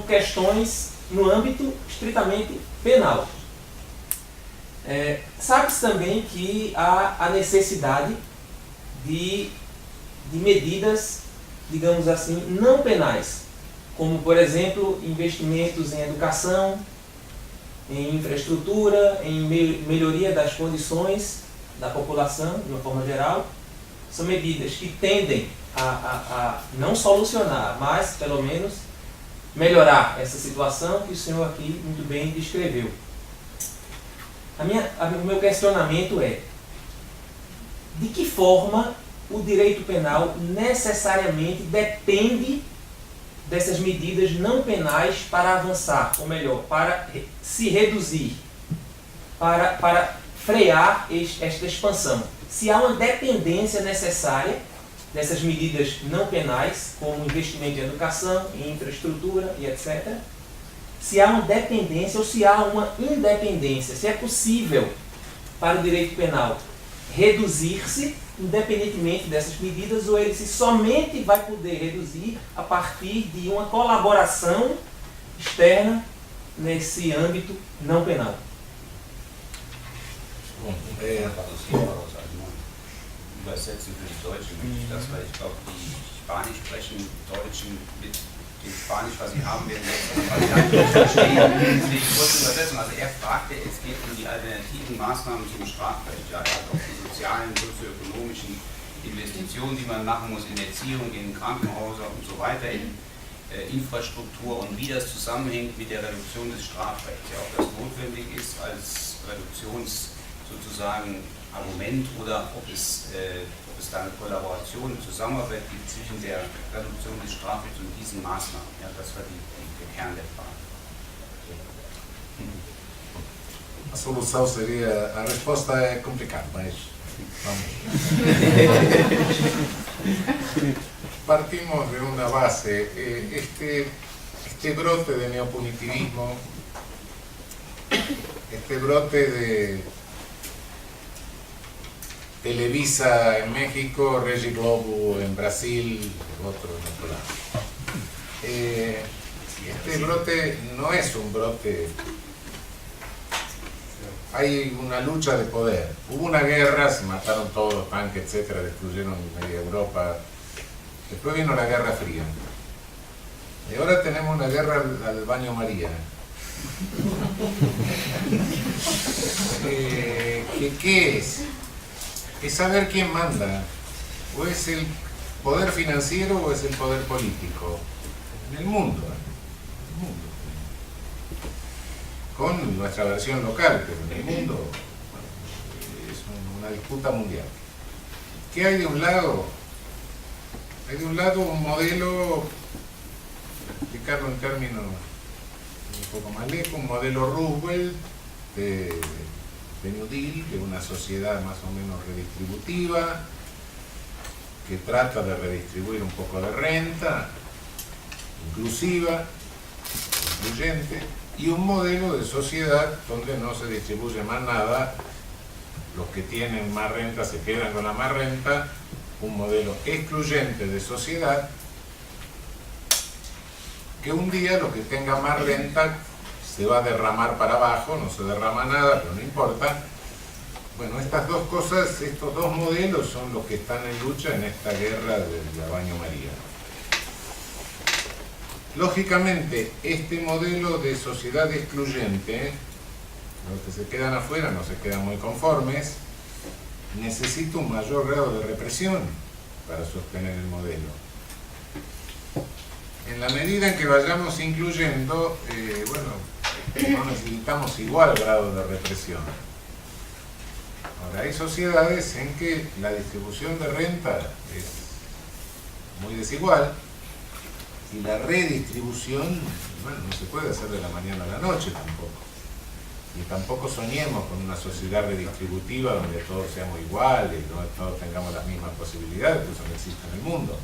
questões no âmbito estritamente penal. Sabe-se também que há a necessidade de medidas, digamos assim, não penais, como, por exemplo, investimentos em educação, em infraestrutura, em melhoria das condições da população, de uma forma geral. São medidas que tendem a não solucionar, mas, pelo menos, melhorar essa situação que o senhor aqui muito bem descreveu. O meu questionamento é: de que forma o direito penal necessariamente depende dessas medidas não penais para avançar, ou melhor, para se reduzir, para frear esta expansão? Se há uma dependência necessária dessas medidas não penais, como investimento em educação, em infraestrutura e etc., se há uma dependência ou se há uma independência, se é possível para o direito penal reduzir-se independentemente dessas medidas, ou ele somente vai poder reduzir a partir de uma colaboração externa nesse âmbito não penal. Übersetze für die Deutschen möchte ich das, weil ich glaube, die Spanisch sprechen Deutschen mit dem Spanisch, was sie haben, werden jetzt nicht verstehen. Deswegen kurze Übersetzung. Also er fragte, es geht um die alternativen Maßnahmen zum Strafrecht, ja, also auch die sozialen, sozioökonomischen Investitionen, die man machen muss in Erziehung, in Krankenhäuser und so weiter, in Infrastruktur und wie das zusammenhängt mit der Reduktion des Strafrechts, ja, ob das notwendig ist als sozusagen Argument oder ob es da eine Kollaboration, eine Zusammenarbeit gibt zwischen der Reduktion des Strafrechts und diesen Maßnahmen. Ja, das war der Kern der Frage. A solução seria, a resposta é complicada, mas vamos. Partimos de una base. Este brote de neopunitivismo, este brote de Televisa en México, Regi Globo en Brasil, otro en otro lado. Este brote no es un brote hay una lucha de poder. Hubo una guerra, se mataron todos los tanques, etcétera, destruyeron media Europa. Después vino la Guerra Fría. Y ahora tenemos una guerra al baño María. ¿Qué es? Es saber quién manda. O es el poder financiero o es el poder político. En el mundo. Con nuestra versión local, pero en el mundo es una disputa mundial. ¿Qué hay de un lado? Hay de un lado un modelo, explicarlo en términos un poco más lejos, un modelo Roosevelt de New Deal, de una sociedad más o menos redistributiva, que trata de redistribuir un poco de renta, inclusiva, incluyente, y un modelo de sociedad donde no se distribuye más nada, los que tienen más renta se quedan con la más renta, un modelo excluyente de sociedad, que un día lo que tenga más renta se va a derramar para abajo, no se derrama nada, pero no importa. Bueno, estas dos cosas, estos dos modelos son los que están en lucha en esta guerra del baño María. Lógicamente, este modelo de sociedad excluyente, los que se quedan afuera no se quedan muy conformes, necesita un mayor grado de represión para sostener el modelo. En la medida en que vayamos incluyendo, no necesitamos igual grado de represión. Ahora, hay sociedades en que la distribución de renta es muy desigual, y la redistribución, no se puede hacer de la mañana a la noche tampoco. Y tampoco soñemos con una sociedad redistributiva donde todos seamos iguales, no todos tengamos las mismas posibilidades, pues eso no existe en el mundo.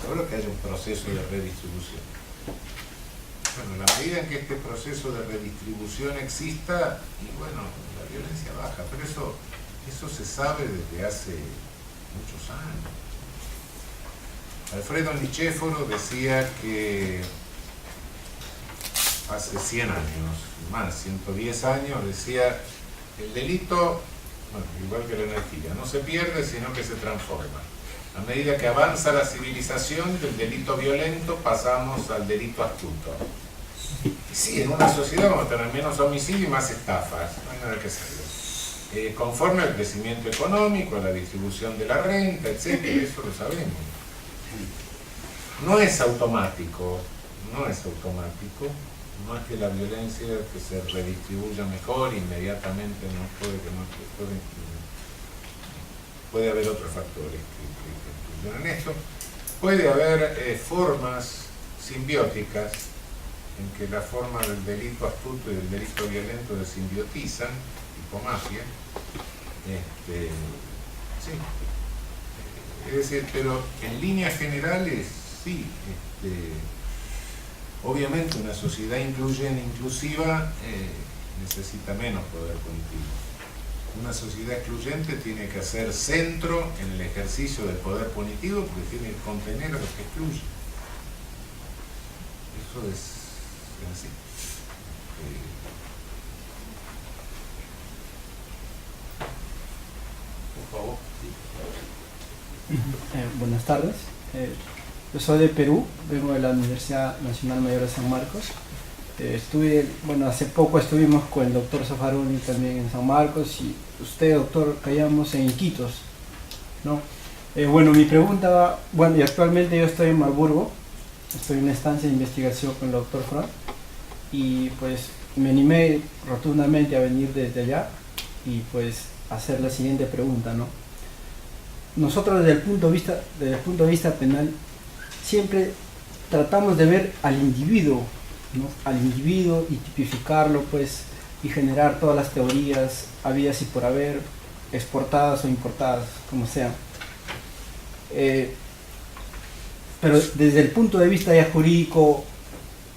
Seguro que haya un proceso de redistribución. Bueno, en la medida en que este proceso de redistribución exista, y la violencia baja, pero eso se sabe desde hace muchos años. Alfredo Nicéforo decía que hace 100 años, más, 110 años, decía, el delito, igual que la energía, no se pierde sino que se transforma. A medida que avanza la civilización, del delito violento pasamos al delito astuto. Y sí, en una sociedad vamos a tener menos homicidio y más estafas, no hay nada que hacerlo. Conforme al crecimiento económico, a la distribución de la renta, etc., eso lo sabemos. No es automático, no es que la violencia que se redistribuya mejor inmediatamente, puede haber otros factores que influyen en esto. Puede haber formas simbióticas en que la forma del delito astuto y del delito violento se simbiotizan, tipo mafia. Sí. Es decir, pero en líneas generales, sí. Obviamente una sociedad inclusiva necesita menos poder punitivo. Una sociedad excluyente tiene que hacer centro en el ejercicio del poder punitivo porque tiene que contener a los que excluyen. Eso es así. Por favor. Buenas tardes. Yo soy de Perú, vengo de la Universidad Nacional Mayor de San Marcos. Hace poco estuvimos con el doctor Zaffaroni también en San Marcos y usted, doctor Cayamos, en Iquitos, ¿no? Mi pregunta va, y actualmente yo estoy en Marburgo, estoy en una estancia de investigación con el doctor Frank y pues me animé rotundamente a venir desde allá y pues hacer la siguiente pregunta, ¿no? Nosotros desde el punto de vista penal siempre tratamos de ver al individuo, ¿no? Al individuo y tipificarlo pues y generar todas las teorías habidas y por haber, exportadas o importadas, como sean. Pero desde el punto de vista ya jurídico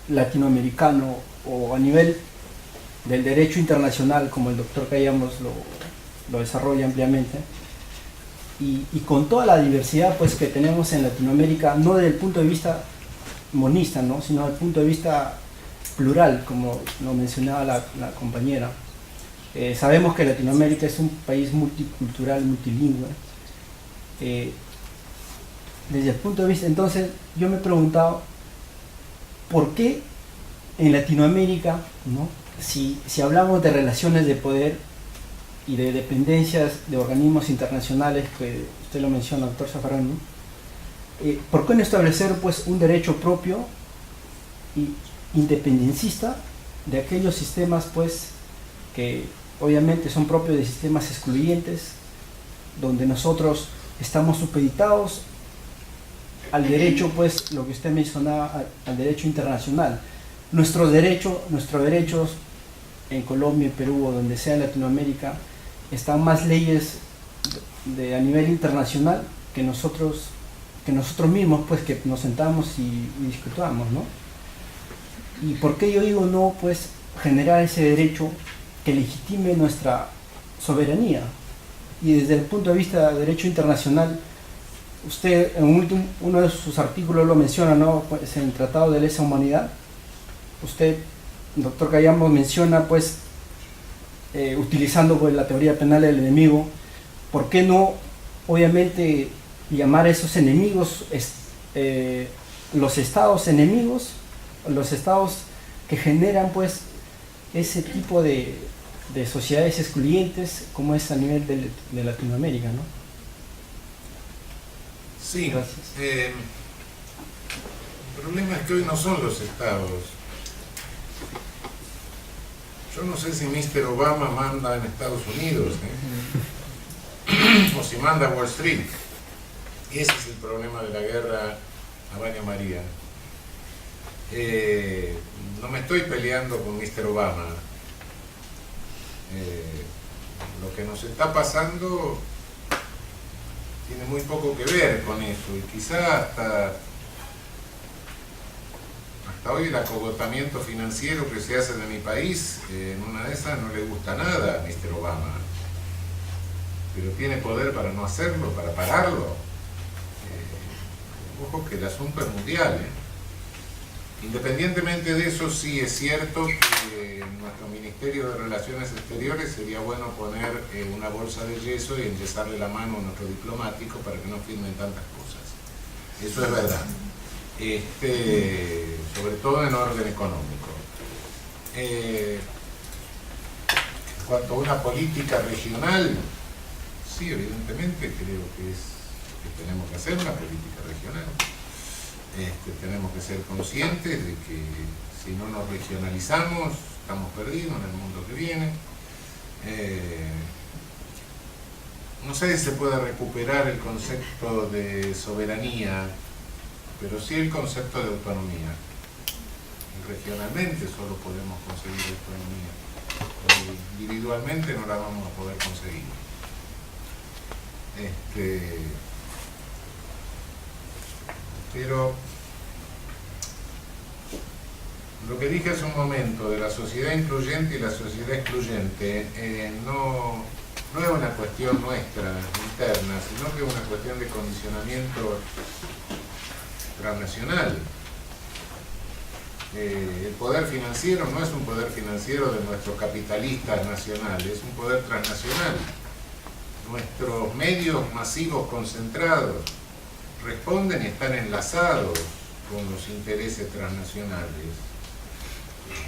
latinoamericano o a nivel del derecho internacional, como el doctor Cayamos lo desarrolla ampliamente, y con toda la diversidad pues que tenemos en Latinoamérica, no desde el punto de vista monista, ¿no? Sino desde el punto de vista plural, como lo mencionaba la compañera, Sabemos que Latinoamérica es un país multicultural, multilingüe. Desde el punto de vista, entonces, yo me he preguntado, ¿por qué en Latinoamérica, ¿no? si hablamos de relaciones de poder y de dependencias de organismos internacionales, que usted lo menciona, doctor Zaffaroni, ¿por qué no establecer pues un derecho propio y independencista de aquellos sistemas pues que obviamente son propios de sistemas excluyentes, donde nosotros estamos supeditados al derecho, pues lo que usted mencionaba, al derecho internacional? Nuestros derechos en Colombia, en Perú o donde sea en Latinoamérica, están más leyes a nivel internacional que nosotros mismos, pues que nos sentamos y discutamos, ¿no? ¿Y por qué yo digo no, pues generar ese derecho que legitime nuestra soberanía? Y desde el punto de vista del derecho internacional, usted en uno de sus artículos lo menciona, ¿no? Pues en el Tratado de Lesa Humanidad, usted, doctor Cayamo, menciona pues utilizando pues la teoría penal del enemigo, ¿por qué no obviamente llamar a esos enemigos los estados enemigos, los estados que generan pues ese tipo de sociedades excluyentes como es a nivel de Latinoamérica, ¿no? Sí, gracias. El problema es que hoy no son los estados. Yo no sé si Mr. Obama manda en Estados Unidos, o si manda a Wall Street. Y ese es el problema de la guerra a Baña María. No me estoy peleando con Mr. Obama. Lo que nos está pasando tiene muy poco que ver con eso, y quizá hasta hoy el acogotamiento financiero que se hace de mi país, en una de esas no le gusta nada a Mr. Obama, pero tiene poder para no hacerlo, para pararlo. Ojo que el asunto es mundial, Independientemente de eso, sí es cierto que en nuestro Ministerio de Relaciones Exteriores sería bueno poner una bolsa de yeso y enyesarle la mano a nuestro diplomático para que no firmen tantas cosas. Eso es verdad. Sobre todo en orden económico. En cuanto a una política regional, sí, evidentemente creo que tenemos que hacer una política regional. Tenemos que ser conscientes de que si no nos regionalizamos, estamos perdidos en el mundo que viene. No sé si se puede recuperar el concepto de soberanía, pero sí el concepto de autonomía. Regionalmente solo podemos conseguir autonomía, individualmente no la vamos a poder conseguir. Pero lo que dije hace un momento de la sociedad incluyente y la sociedad excluyente no es una cuestión nuestra interna, sino que es una cuestión de condicionamiento transnacional. El poder financiero no es un poder financiero de nuestros capitalistas nacionales, es un poder transnacional. Nuestros medios masivos concentrados responden y están enlazados con los intereses transnacionales.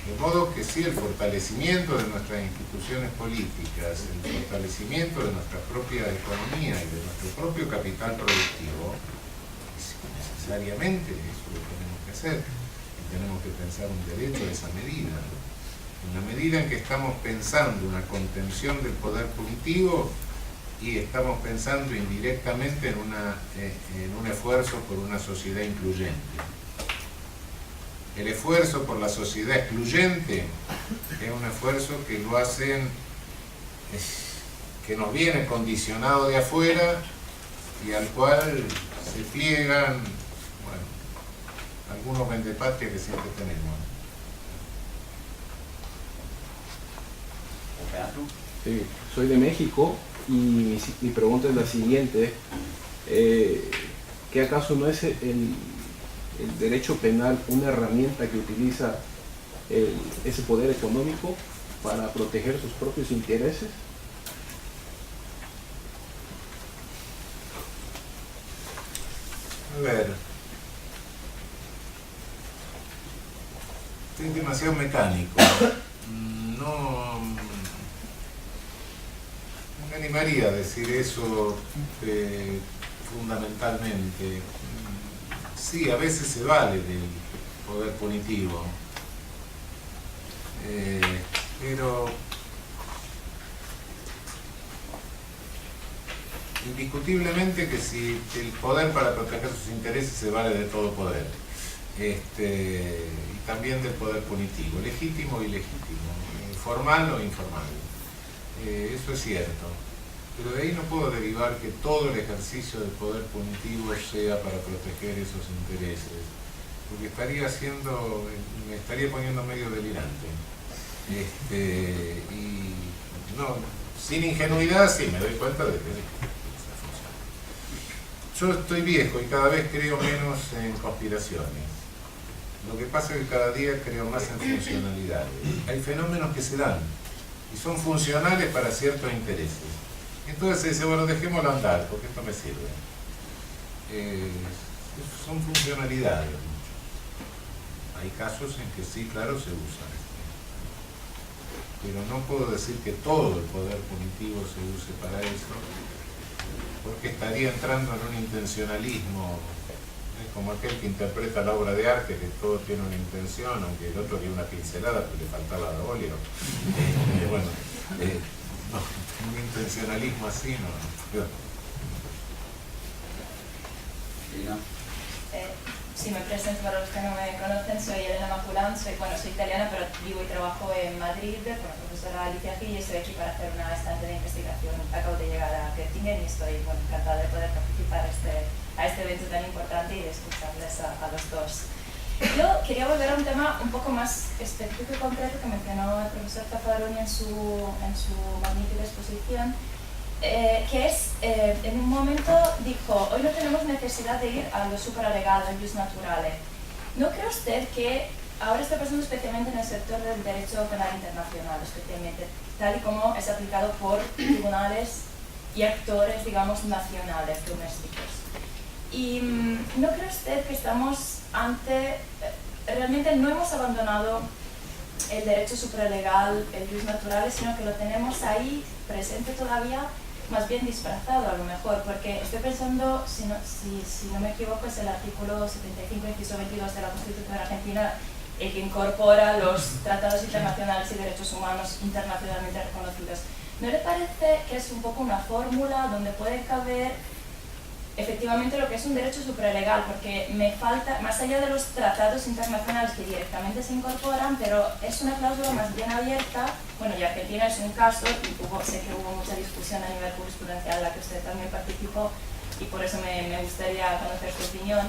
De modo que sí, el fortalecimiento de nuestras instituciones políticas, el fortalecimiento de nuestra propia economía y de nuestro propio capital productivo, necesariamente eso lo tenemos que hacer. Y tenemos que pensar un derecho a esa medida. En la medida en que estamos pensando una contención del poder punitivo, y estamos pensando indirectamente en un esfuerzo por una sociedad incluyente. El esfuerzo por la sociedad excluyente es un esfuerzo que lo hacen, que nos viene condicionado de afuera y al cual se pliegan, bueno, algunos vendepatrias que siempre tenemos. Sí, soy de México. Y mi pregunta es la siguiente, ¿qué acaso no es el derecho penal una herramienta que utiliza ese poder económico para proteger sus propios intereses? A ver, estoy demasiado mecánico. No me animaría a decir eso fundamentalmente. Sí, a veces se vale del poder punitivo, pero indiscutiblemente que si el poder para proteger sus intereses se vale de todo poder, y también del poder punitivo, legítimo o ilegítimo, formal o informal. Eso es cierto, pero de ahí no puedo derivar que todo el ejercicio del poder punitivo sea para proteger esos intereses, porque me estaría poniendo medio delirante. Y no, sin ingenuidad sí me doy cuenta de que esa funciona. Yo estoy viejo y cada vez creo menos en conspiraciones. Lo que pasa es que cada día creo más en funcionalidades. Hay fenómenos que se dan y son funcionales para ciertos intereses. Entonces se dice, bueno, dejémoslo andar, porque esto me sirve. Son funcionalidades. Hay casos en que sí, claro, se usan. Pero no puedo decir que todo el poder punitivo se use para eso, porque estaría entrando en un intencionalismo, como aquel que interpreta la obra de arte, que todo tiene una intención, aunque el otro dio una pincelada porque le faltaba de óleo. No, un intencionalismo así no. Sí, me presento para los que no me conocen, soy Elena Maculán, soy italiana, pero vivo y trabajo en Madrid con la profesora Alicia Gil y estoy aquí para hacer una estancia de investigación. Acabo de llegar a Göttingen y estoy encantada de poder participar a este evento tan importante y de escucharles a los dos. Yo quería volver a un tema un poco más específico y concreto que mencionó el profesor Zaffaroni en su magnífica exposición, que es, en un momento dijo, hoy no tenemos necesidad de ir a lo supralegal, al jus naturale. ¿No cree usted que ahora está pasando especialmente en el sector del derecho penal internacional, especialmente tal y como es aplicado por tribunales y actores, digamos, nacionales, domésticos? Y ¿no cree usted que estamos realmente no hemos abandonado el derecho supralegal, el jus naturale, sino que lo tenemos ahí presente todavía, más bien disfrazado a lo mejor, porque estoy pensando, si no me equivoco, es el artículo 75, inciso 22 de la Constitución Argentina, el que incorpora los tratados internacionales y derechos humanos internacionalmente reconocidos. ¿No le parece que es un poco una fórmula donde puede caber efectivamente lo que es un derecho supralegal? Porque me falta, más allá de los tratados internacionales que directamente se incorporan, pero es una cláusula más bien abierta. Bueno, y Argentina es un caso, y sé que hubo mucha discusión a nivel jurisprudencial en la que usted también participó, y por eso me gustaría conocer su opinión.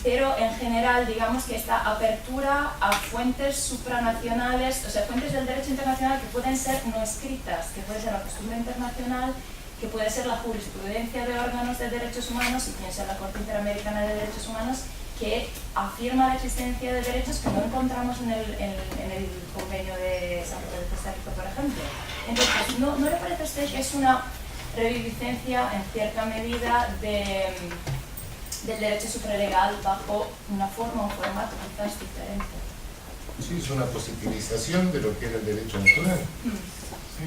Pero en general, digamos que esta apertura a fuentes supranacionales, o sea, fuentes del derecho internacional que pueden ser no escritas, que puede ser la costumbre internacional, que puede ser la jurisprudencia de órganos de derechos humanos, y pienso en la Corte Interamericana de Derechos Humanos, que afirma la existencia de derechos que no encontramos en el convenio de San Pedro de Costa Rica, por ejemplo. Entonces, ¿no le parece a usted que es una reviviscencia, en cierta medida, del derecho supralegal bajo una forma o un formato quizás diferente? Sí, es una positivización de lo que era el derecho natural. Sí.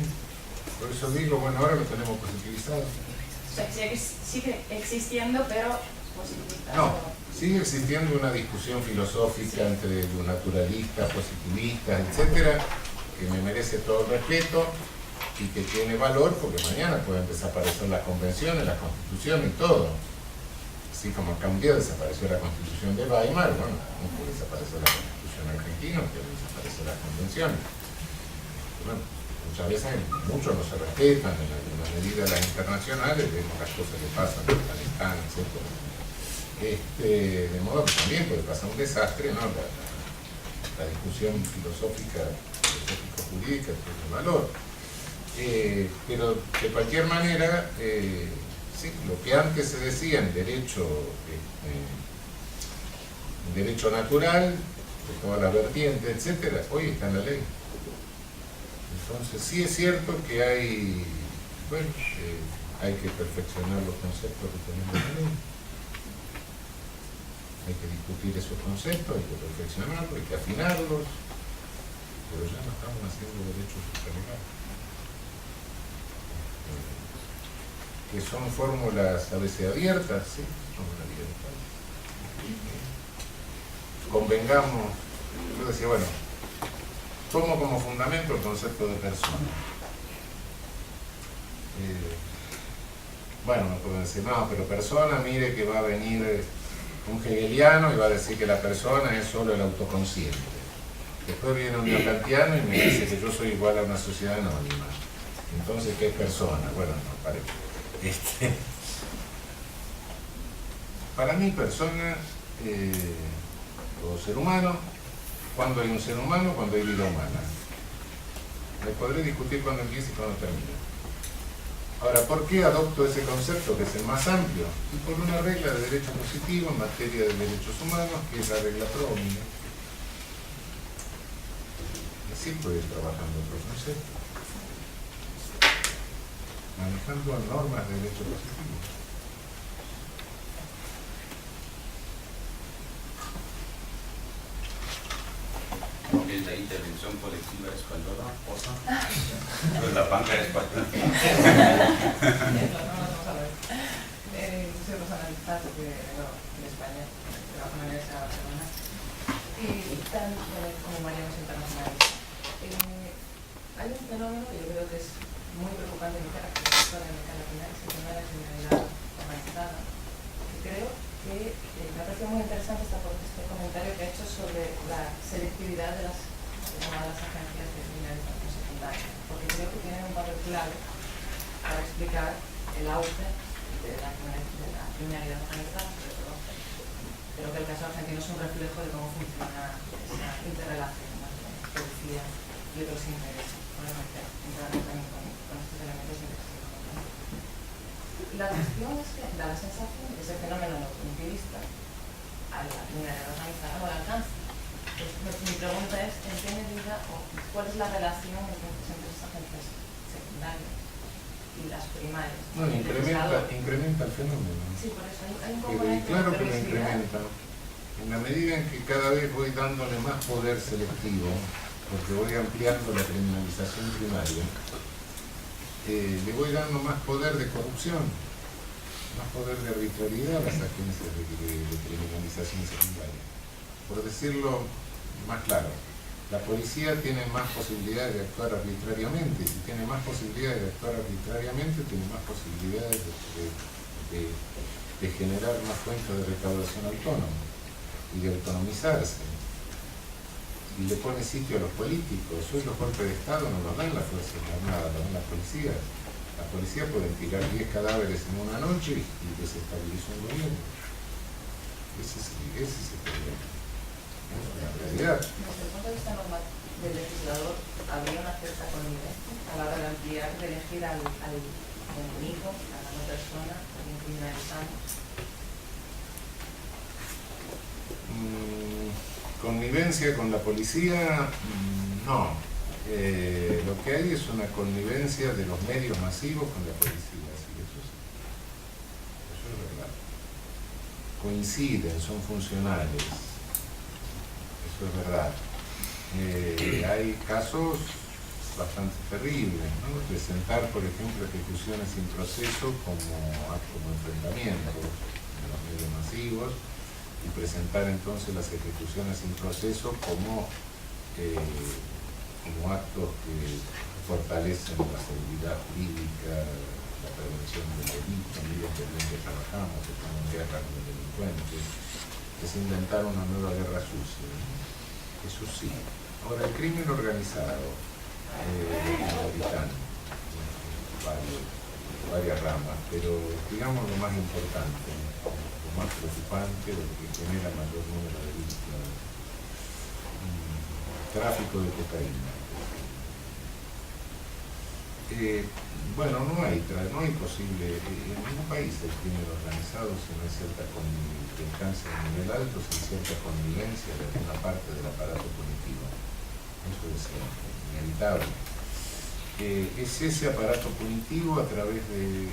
Por eso digo, bueno, ahora lo tenemos positivizado. O sea, que sigue existiendo, pero positivizado. No, sigue existiendo una discusión filosófica entre los naturalistas, positivistas, etcétera, que me merece todo el respeto y que tiene valor porque mañana pueden desaparecer las convenciones, la constitución y todo. Así como acá un día desapareció la constitución de Weimar, bueno, no puede desaparecer la constitución argentina, puede desaparecer las convenciones. Bueno, muchas veces muchos no se respetan en alguna medida las internacionales, vemos las cosas que pasan en Afganistán, etc. De modo que también puede pasar un desastre, ¿no? La discusión filosófica, filosófico-jurídica tiene valor. Pero de cualquier manera, sí, lo que antes se decía en derecho natural, de toda la vertiente, etc., hoy está en la ley. Entonces sí es cierto que hay, bueno, hay que perfeccionar los conceptos que tenemos en la ley. Hay que discutir esos conceptos, hay que perfeccionarlos, hay que afinarlos, pero ya no estamos haciendo derechos supralegales. Que son fórmulas a veces abiertas, sí, son abiertas. Convengamos, yo decía, bueno, tomo como fundamento el concepto de persona. Bueno, me pueden decir, no, pero persona, mire que va a venir un hegeliano y va a decir que la persona es solo el autoconsciente. Después viene un neokantiano y me dice que yo soy igual a una sociedad anónima. Entonces, ¿qué es persona? Bueno, no, parece. Para mí, persona o ser humano, cuando hay un ser humano, cuando hay vida humana. Me podré discutir cuando empiece y cuando termine. Ahora, ¿por qué adopto ese concepto que es el más amplio? Y por una regla de derecho positivo en materia de derechos humanos, que es la regla Promine. Así puedo ir trabajando otro concepto, manejando normas de derecho positivo. Es la intervención colectiva española, cosa. Pues la banca española. Soy Rosana Lizar, que en España trabajo en la Universidad de Barcelona y tal como Mariamos Internacionales. Hay un fenómeno que yo creo que es muy preocupante en mi característica de América Latina, que es el tema de la criminalidad organizada. Y creo que me ha parecido muy interesante este comentario que ha hecho sobre la selectividad de las llamadas agencias de criminalización secundaria, porque creo que tienen un papel clave para explicar el auge de la criminalidad organizada, sobre todo. Creo que el caso argentino es un reflejo de cómo funciona esa interrelación entre policía y otros intereses, probablemente entrando también con estos elementos de investigación. La cuestión es que da la sensación de que ese fenómeno no punitivista a la criminalidad organizada no la alcanza. Entonces, mi pregunta es, ¿en qué medida o cuál es la relación entre esas agencias secundarias y las primarias? No, incrementa el fenómeno. Sí, por eso hay un componente claro de que lo incrementa. En la medida en que cada vez voy dándole más poder selectivo, porque voy ampliando la criminalización primaria, le voy dando más poder de corrupción, más poder de arbitrariedad a las agencias de criminalización secundaria. Por decirlo más claro, la policía tiene más posibilidades de actuar arbitrariamente, y si tiene más posibilidades de actuar arbitrariamente, tiene más posibilidades de generar más fuentes de recaudación autónoma y de autonomizarse. Y le pone sitio a los políticos. Hoy los golpes de Estado no los dan las Fuerzas Armadas, los dan las policías. La policía pueden tirar 10 cadáveres en una noche y desestabilizar un gobierno. Ese es el problema. Es una realidad. Desde el punto de vista del legislador, habría una cierta connivencia a la hora de ampliar, de elegir al enemigo, a la persona, a quien criminalizamos. Connivencia con la policía, no. Lo que hay es una connivencia de los medios masivos con la policía, sí, eso sí. Eso es verdad. Coinciden, son funcionales. Eso es verdad. Hay casos bastante terribles, ¿no? Presentar, por ejemplo, ejecuciones sin proceso como enfrentamientos de los medios masivos, y presentar entonces las ejecuciones sin proceso como actos que fortalecen la seguridad jurídica, la prevención del delito, miren que bien que trabajamos, estamos en guerra con los delincuentes, es inventar una nueva guerra sucia, ¿no? Eso sí. Ahora, el crimen organizado latinoamericano, varias ramas, pero digamos lo más importante, lo más preocupante, lo que genera mayor número de víctimas, tráfico de cocaína. Bueno, no hay posible, en ningún país el crimen organizado, si no hay cierta alcance a nivel alto, sin cierta connivencia de alguna parte del aparato punitivo. Eso es inevitable. es ese aparato punitivo a través de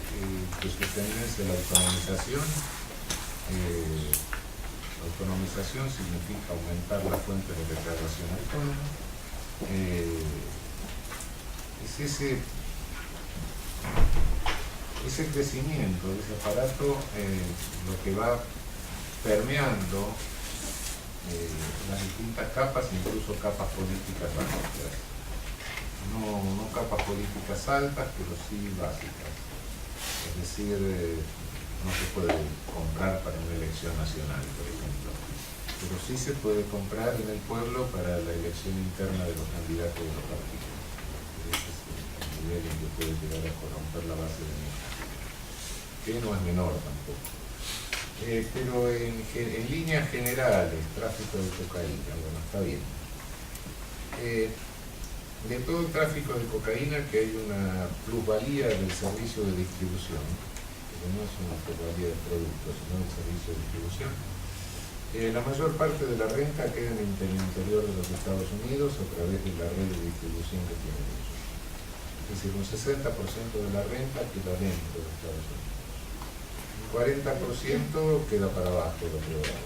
su tendencia a la autonomización. Autonomización significa aumentar la fuente de declaración autónoma. Es ese crecimiento de ese aparato lo que va permeando las distintas capas, incluso capas políticas básicas. No capas políticas altas, pero sí básicas. Es decir, no se puede comprar para una elección nacional, por ejemplo, pero sí se puede comprar en el pueblo para la elección interna de los candidatos de los partidos. Ese es el nivel en que puede llegar a corromper la base democrática, que no es menor tampoco. Pero en líneas generales, tráfico de cocaína, bueno, está bien. De todo el tráfico de cocaína, que hay una plusvalía del servicio de distribución, que no es una plusvalía de productos, sino del servicio de distribución. La mayor parte de la renta queda en el interior de los Estados Unidos a través de la red de distribución que tienen ellos. Es decir, un 60% de la renta queda dentro de Estados Unidos. Un 40% queda para abajo de lo privado.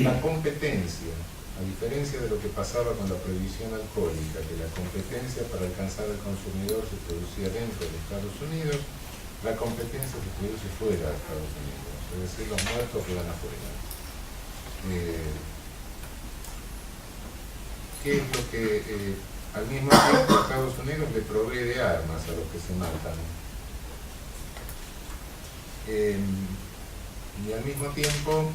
La competencia, a diferencia de lo que pasaba con la prohibición alcohólica, que la competencia para alcanzar al consumidor se producía dentro de Estados Unidos, la competencia se produce fuera de Estados Unidos. Es decir, los muertos quedan afuera. ¿Qué es lo que al mismo tiempo Estados Unidos le provee de armas a los que se matan? Y al mismo tiempo,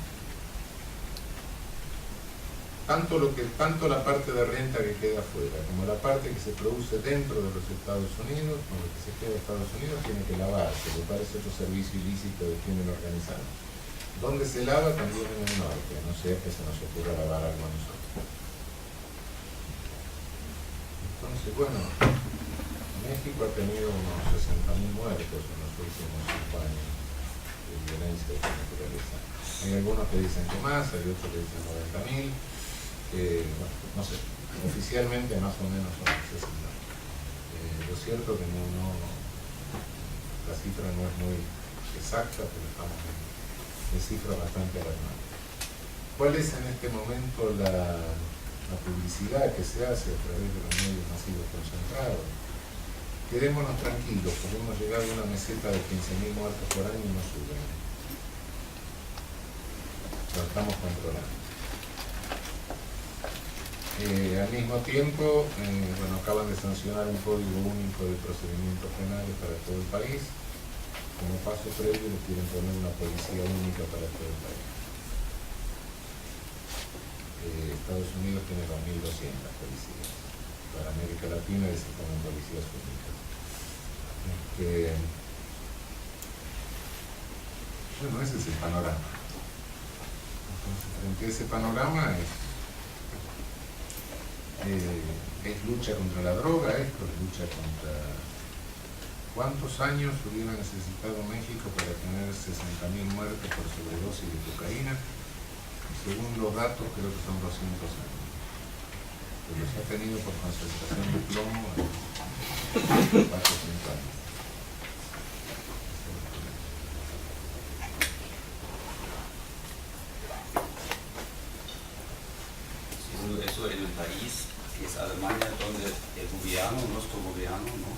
tanto la parte de renta que queda afuera como la parte que se produce dentro de los Estados Unidos, con lo que se queda en Estados Unidos, tiene que lavarse, lo parece otro servicio ilícito de crimen organizado. ¿Dónde se lava? También en el norte, no sea que se nos ocurra lavar algo a nosotros. Entonces, bueno, México ha tenido unos 60.000 muertos en los últimos 5 años de violencia de esta naturaleza. Hay algunos que dicen que más, hay otros que dicen 90.000. Bueno, no sé, oficialmente más o menos son 60. Lo cierto que la cifra no es muy exacta, pero estamos en cifras bastante alarmantes. ¿Cuál es en este momento la publicidad que se hace a través de los medios masivos concentrados? Quedémonos tranquilos, podemos llegar a una meseta de 15.000 muertos por año y no suben. Lo estamos controlando. Al mismo tiempo, bueno, acaban de sancionar un código único de procedimientos penales para todo el país. Como paso previo le quieren poner una policía única para todo el país. Estados Unidos tiene 2.200 policías. Para América Latina se ponen policías únicas. Bueno, ese es el panorama. Entonces, frente a ese panorama es lucha contra la droga, esto es lucha contra... ¿Cuántos años hubiera necesitado México para tener 60.000 muertes por sobredosis de cocaína? Según los datos, creo que son 200 años. Pero se ha tenido por concentración de plomo en 4 o 5 años. Eso en el país que es Alemania, donde el gobierno, nuestro gobierno, ¿no?,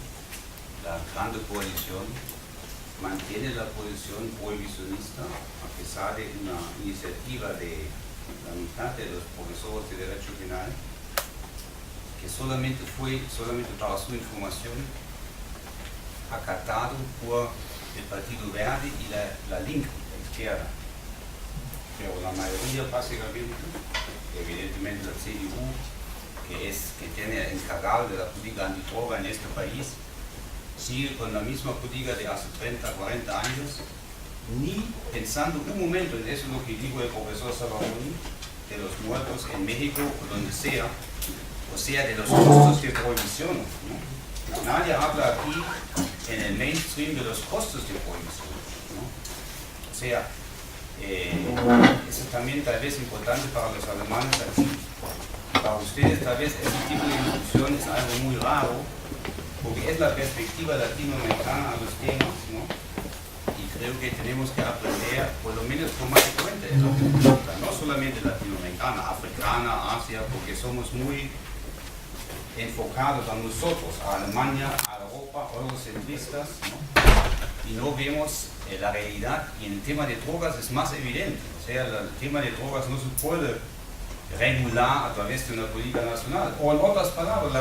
la grande coalición, mantiene la posición prohibicionista a pesar de una iniciativa de la mitad de los profesores de Derecho Penal, que solamente para su información, acatado por el Partido Verde y la Linke, la izquierda. Pero la mayoría, básicamente, evidentemente la CDU, que tiene encargado de la política antidroga en este país, sigue con la misma política de hace 30, 40 años, ni pensando un momento, en eso es lo que dijo el profesor Zaffaroni, de los muertos en México o donde sea, o sea, de los costos de prohibición, ¿no? Nadie habla aquí en el mainstream de los costos de prohibición, ¿no? O sea, eso también tal vez importante para los alemanes aquí. para ustedes tal vez ese tipo de introducción es algo muy raro, porque es la perspectiva latinoamericana a los temas, ¿no? Y creo que tenemos que aprender, por lo menos tomar en cuenta esa perspectiva, no solamente latinoamericana, africana, Asia, porque somos muy enfocados a nosotros, a Alemania, a Europa, eurocentristas, ¿no? Y no vemos la realidad, y en el tema de drogas es más evidente, o sea, el tema de drogas no se puede regular a través de una política nacional, o en otras palabras,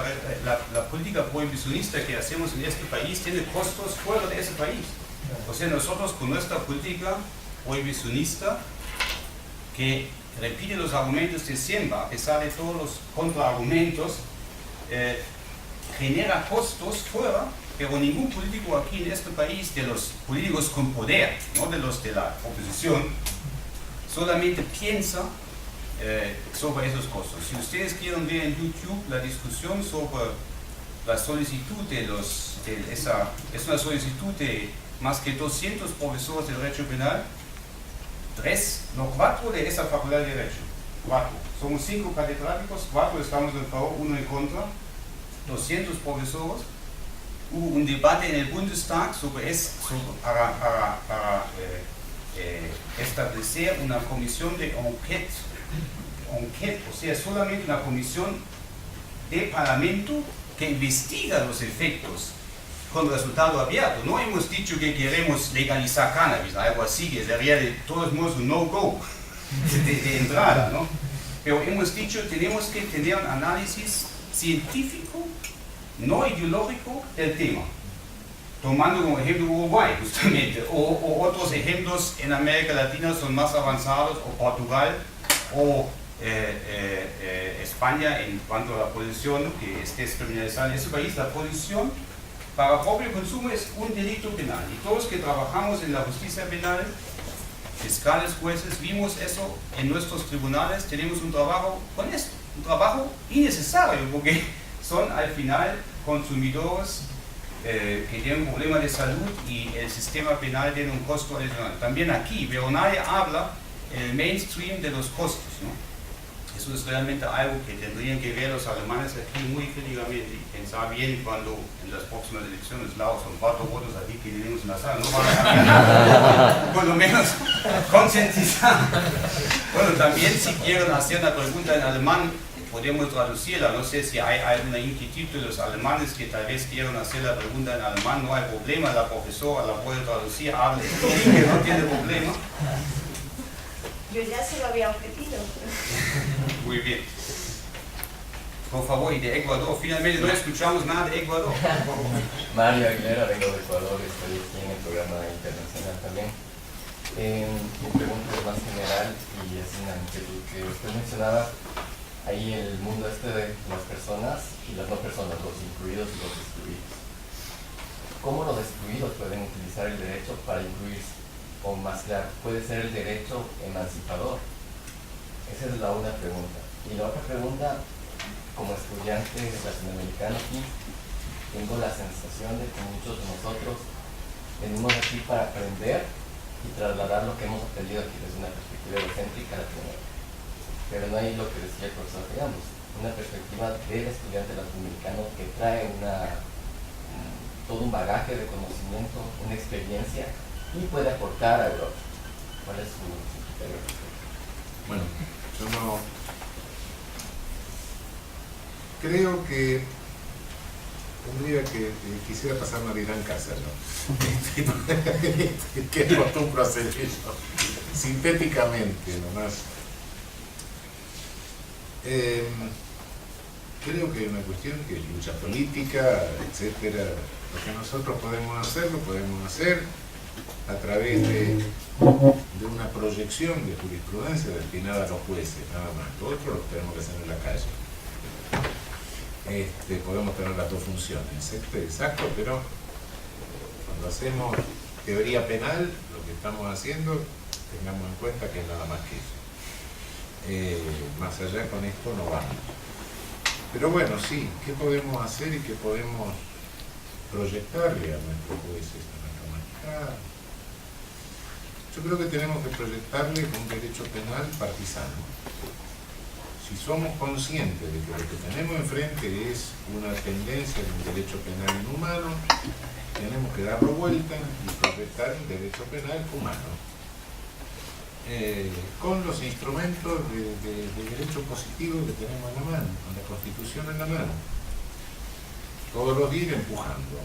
la política prohibicionista que hacemos en este país tiene costos fuera de ese país. O sea, nosotros con nuestra política prohibicionista, que repite los argumentos de siempre, a pesar de todos los contraargumentos, genera costos fuera, pero ningún político aquí en este país, de los políticos con poder, no de los de la oposición, solamente piensa sobre esos costos. Si ustedes quieren ver en YouTube la discusión sobre la solicitud es una solicitud de más que 200 profesores de Derecho Penal, 4 de esa facultad de Derecho. 4. Somos 5 catedráticos, 4 estamos en favor, 1 en contra, 200 profesores. Hubo un debate en el Bundestag para establecer una comisión de enquete, o sea, solamente una comisión de parlamento que investiga los efectos con resultado abierto. No hemos dicho que queremos legalizar cannabis, algo así, que sería de todos modos un no-go de entrada, ¿no? Pero hemos dicho que tenemos que tener un análisis científico, no ideológico del tema, tomando como ejemplo Uruguay justamente, o otros ejemplos en América Latina son más avanzados, o Portugal, o España en cuanto a la posición que es descriminalizada en ese país. La posición para propio consumo es un delito penal, y todos que trabajamos en la justicia penal, fiscales, jueces, vimos eso en nuestros tribunales. Tenemos un trabajo con esto, un trabajo innecesario, porque son al final consumidores que tienen un problema de salud, y el sistema penal tiene un costo adicional. También aquí, pero nadie habla en el mainstream de los costos, ¿no? Eso es realmente algo que tendrían que ver los alemanes aquí muy críticamente y pensar bien cuando en las próximas elecciones, claro, son 4 votos aquí que tenemos en la sala, no van a cambiar nada, por lo menos concientizar. Bueno, también si quieren hacer una pregunta en alemán, podemos traducirla. No sé si hay alguna inquietud de los alemanes que tal vez quieran hacer la pregunta en alemán, no hay problema, la profesora la puede traducir, hable, que no tiene problema. Yo ya se lo había ofrecido. Muy bien. Por favor, y de Ecuador, finalmente no escuchamos nada de Ecuador. Mario Aguilera, vengo de Ecuador, estoy aquí en el programa internacional también. Mi pregunta es más general y es una inquietud que usted mencionaba, ahí el mundo de las personas y las no personas, los incluidos y los excluidos. ¿Cómo los excluidos pueden utilizar el derecho para incluirse? O más claro, puede ser el derecho emancipador. Esa es una pregunta. Y la otra pregunta, como estudiante latinoamericano aquí, tengo la sensación de que muchos de nosotros venimos aquí para aprender y trasladar lo que hemos aprendido aquí desde una perspectiva eurocéntrica latinoamericana. Pero no hay lo que decía el profesor Ramos, una perspectiva del estudiante latinoamericano que trae todo un bagaje de conocimiento, una experiencia, y puede aportar a Europa. ¿Cuál es su criterio? Bueno, yo no creo que tendría que quisiera pasar Navidad en casa, ¿no? Que acostumbro a hacer eso sintéticamente nomás. Creo que es una cuestión que lucha política, etcétera. Lo que nosotros podemos hacer, lo podemos hacer a través de una proyección de jurisprudencia destinada a los jueces, nada más. Lo otro lo tenemos que hacer en la calle. Podemos tener las dos funciones, exacto, pero cuando hacemos teoría penal, lo que estamos haciendo, tengamos en cuenta que es nada más que eso. Más allá con esto no vamos. Pero bueno, sí, ¿qué podemos hacer y qué podemos proyectarle a nuestros jueces, a nuestra magistrada? Yo creo que tenemos que proyectarle un derecho penal partisano. O si somos conscientes de que lo que tenemos enfrente es una tendencia de un derecho penal inhumano, tenemos que darlo vuelta y proyectar un derecho penal humano, con los instrumentos de derecho positivo que tenemos en la mano, con la Constitución en la mano. Todos los días empujando.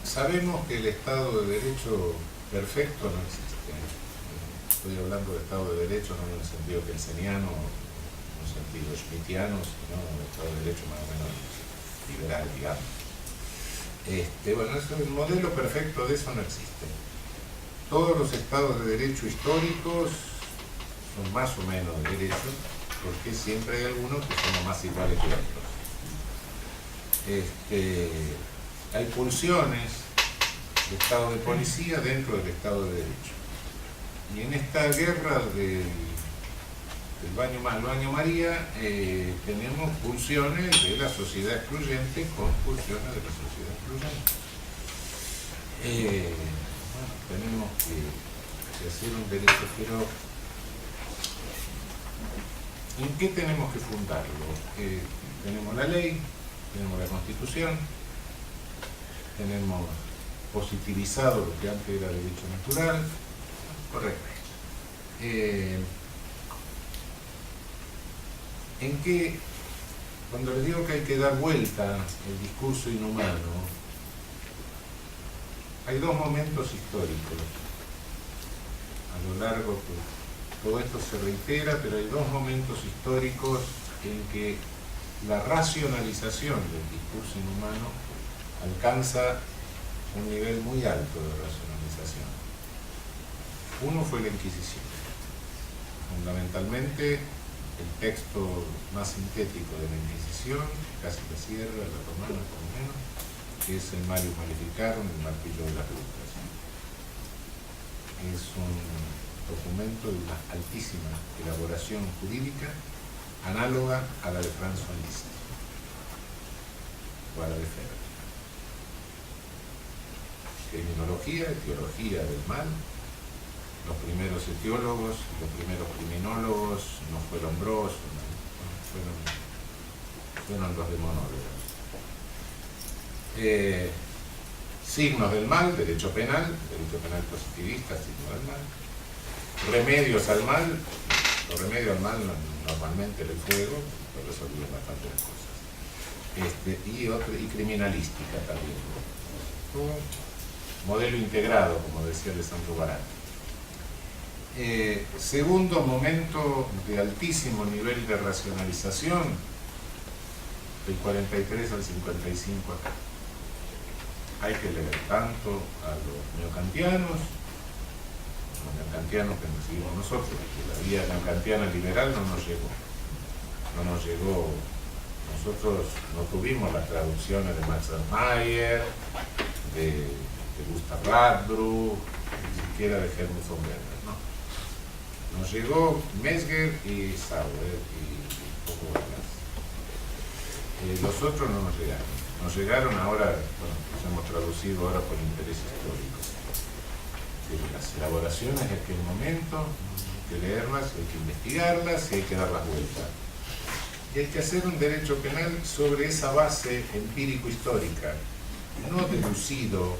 Sabemos que el Estado de Derecho perfecto no existe. Estoy hablando de Estado de Derecho no en el sentido kelseniano, en el sentido schmittiano, sino un Estado de Derecho más o menos liberal, digamos. Bueno, el modelo perfecto de eso no existe. Todos los estados de derecho históricos son más o menos de derecho, porque siempre hay algunos que son más iguales que otros. Hay pulsiones de estado de policía dentro del estado de derecho. Y en esta guerra del baño María tenemos pulsiones de la sociedad excluyente con pulsiones de la sociedad excluyente. Bueno, tenemos que hacer un derecho, pero ¿en qué tenemos que fundarlo? Tenemos la ley, tenemos la Constitución, tenemos positivizado lo que antes era derecho natural. Correcto. ¿En qué? Cuando les digo que hay que dar vuelta el discurso inhumano, hay dos momentos históricos. A lo largo, pues, todo esto se reitera, pero hay dos momentos históricos en que la racionalización del discurso inhumano alcanza un nivel muy alto de racionalización. Uno fue la Inquisición. Fundamentalmente, el texto más sintético de la Inquisición, casi la cierra, la romana por lo menos, que es el Marius Maleficarum, el martillo de las brujas. Es un documento de una altísima elaboración jurídica, análoga a la de François Liszt o a la de Ferrer. Criminología, etiología del mal. Los primeros etiólogos, los primeros criminólogos no fueron Bros, fueron los demonólogos. Signos del mal, derecho penal positivista, signo del mal. Remedios al mal, los remedios al mal normalmente el fuego, pero resolvían bastantes cosas. Y criminalística también. Modelo integrado, como decía Alessandro Barati. Segundo momento de altísimo nivel de racionalización, del 43 al 55 acá. Hay que leer tanto a los neocantianos que nos seguimos nosotros, porque la vía neocantiana liberal no nos llegó. Nosotros no tuvimos las traducciones de Max Mayer, de Gustav Radbruch, ni siquiera de Helmut von Werner, ¿no? Nos llegó Mesger y Sauer y un poco más. Los otros no nos llegaron. Nos llegaron ahora, bueno, los hemos traducido ahora por interés histórico. Pero las elaboraciones de aquel momento, hay que leerlas, hay que investigarlas y hay que darlas vueltas. Y hay que hacer un derecho penal sobre esa base empírico-histórica, no deducido.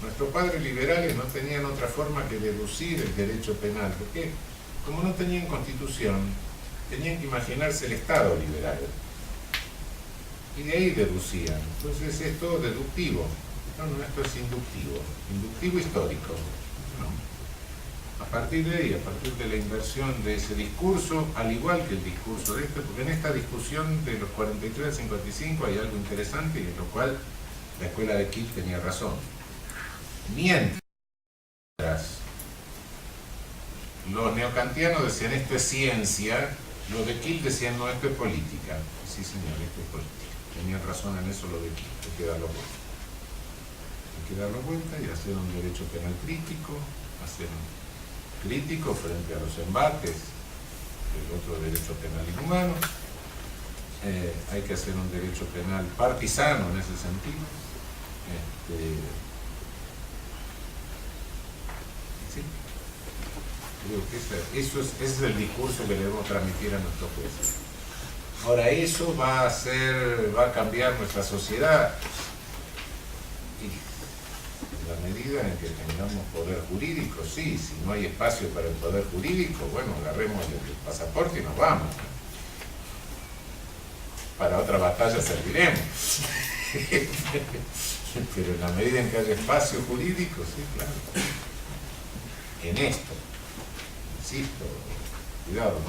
Nuestros padres liberales no tenían otra forma que deducir el derecho penal, porque como no tenían constitución, tenían que imaginarse el Estado liberal. Y de ahí deducían. Entonces es todo deductivo. No, esto es inductivo histórico, ¿no? A partir de ahí, a partir de la inversión de ese discurso, al igual que el discurso de este, porque en esta discusión de los 43 al 55 hay algo interesante y en lo cual la escuela de Kiel tenía razón. Mientras los neocantianos decían esto es ciencia, los de Kiel decían no, esto es política. Sí señor, esto es política. Tenían razón en eso los de Kiel, hay que darlo vuelta. Hay que darlo vuelta y hacer un derecho penal crítico, frente a los embates del otro derecho penal inhumano. Hay que hacer un derecho penal partisano en ese sentido. Sí. Creo que ese es el discurso que debemos transmitir a nuestros jueces. Ahora, eso va a cambiar nuestra sociedad. Y en la medida en que tengamos poder jurídico, sí. Si no hay espacio para el poder jurídico, bueno, agarremos el pasaporte y nos vamos. Para otra batalla serviremos. Pero en la medida en que haya espacio jurídico, sí, claro. En esto, insisto, cuidado,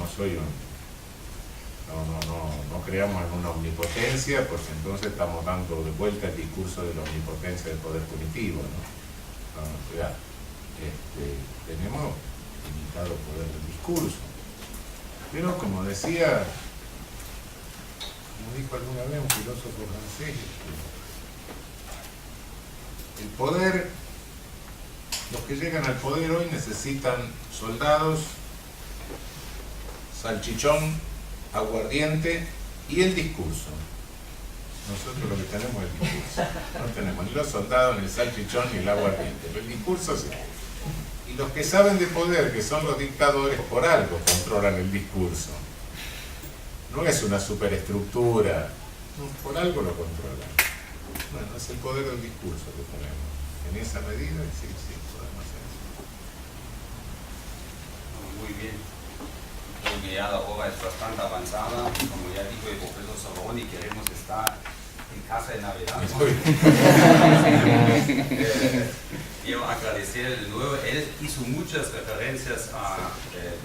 no creamos en una omnipotencia, porque entonces estamos dando de vuelta el discurso de la omnipotencia del poder punitivo, ¿no? Cuidado. Tenemos limitado poder del discurso. Pero como decía, como dijo alguna vez un filósofo francés, el poder, los que llegan al poder hoy necesitan soldados, salchichón, aguardiente y el discurso. Nosotros lo que tenemos es el discurso. No tenemos ni los soldados, ni el salchichón, ni el aguardiente. Pero el discurso sí. Y los que saben de poder, que son los dictadores, por algo controlan el discurso. No es una superestructura, no, por algo lo controlan. Bueno, es el poder del discurso que tenemos. En esa medida, sí, podemos hacer eso. Muy bien. Creo que ya la hora es bastante avanzada. Como ya dijo el profesor Zaffaroni, queremos estar en casa de Navidad. Quiero agradecer de nuevo. Él hizo muchas referencias a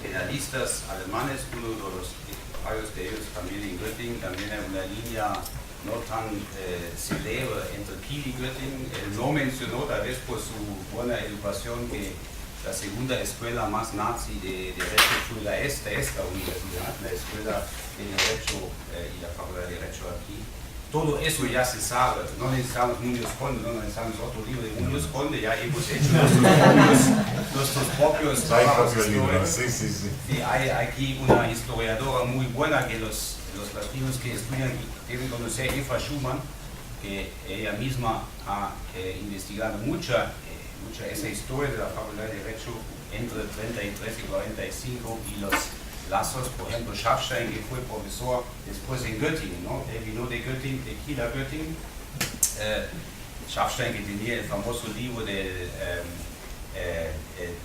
penalistas alemanes, uno de varios de ellos también en Göttingen, también en una línea no tan célebre entre Kiel y Göttingen. Él no mencionó, tal vez por su buena educación, que la segunda escuela más nazi de Derecho fue esta universidad, la escuela de Derecho y la Facultad de Derecho aquí. Todo eso ya se sabe, no necesitamos Muñoz Conde, no necesitamos otro libro de Muñoz Conde, ya hemos hecho nuestros propios trabajos históricos. Sí. Y hay aquí una historiadora muy buena que los latinos que estudian deben conocer, Eva Schumann, que ella misma ha investigado mucha esa historia de la Facultad de Derecho entre 33 y 45 y los lazos, por ejemplo, Schaffstein, que fue profesor después en Göttingen, ¿no? Él vino de Göttingen, de Kiel a Göttingen. Schaffstein, que tenía el famoso libro del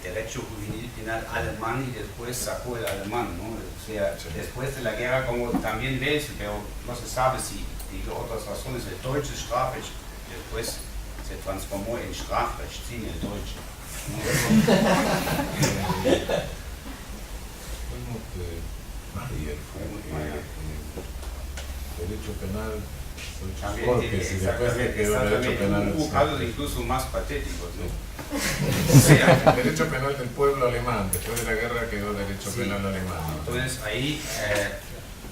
Derecho Juvenil Penal alemán y después sacó el alemán, ¿no? O sea, después de la guerra como también Wels, pero no se sabe si por otras razones el deutsche Strafrecht después se transformó en Strafrecht sin el deutsche. Derecho penal, exactamente, hubo casos incluso más patéticos, ¿no? O sea, el derecho penal del pueblo alemán, después de la guerra quedó derecho penal alemán. Entonces ahí,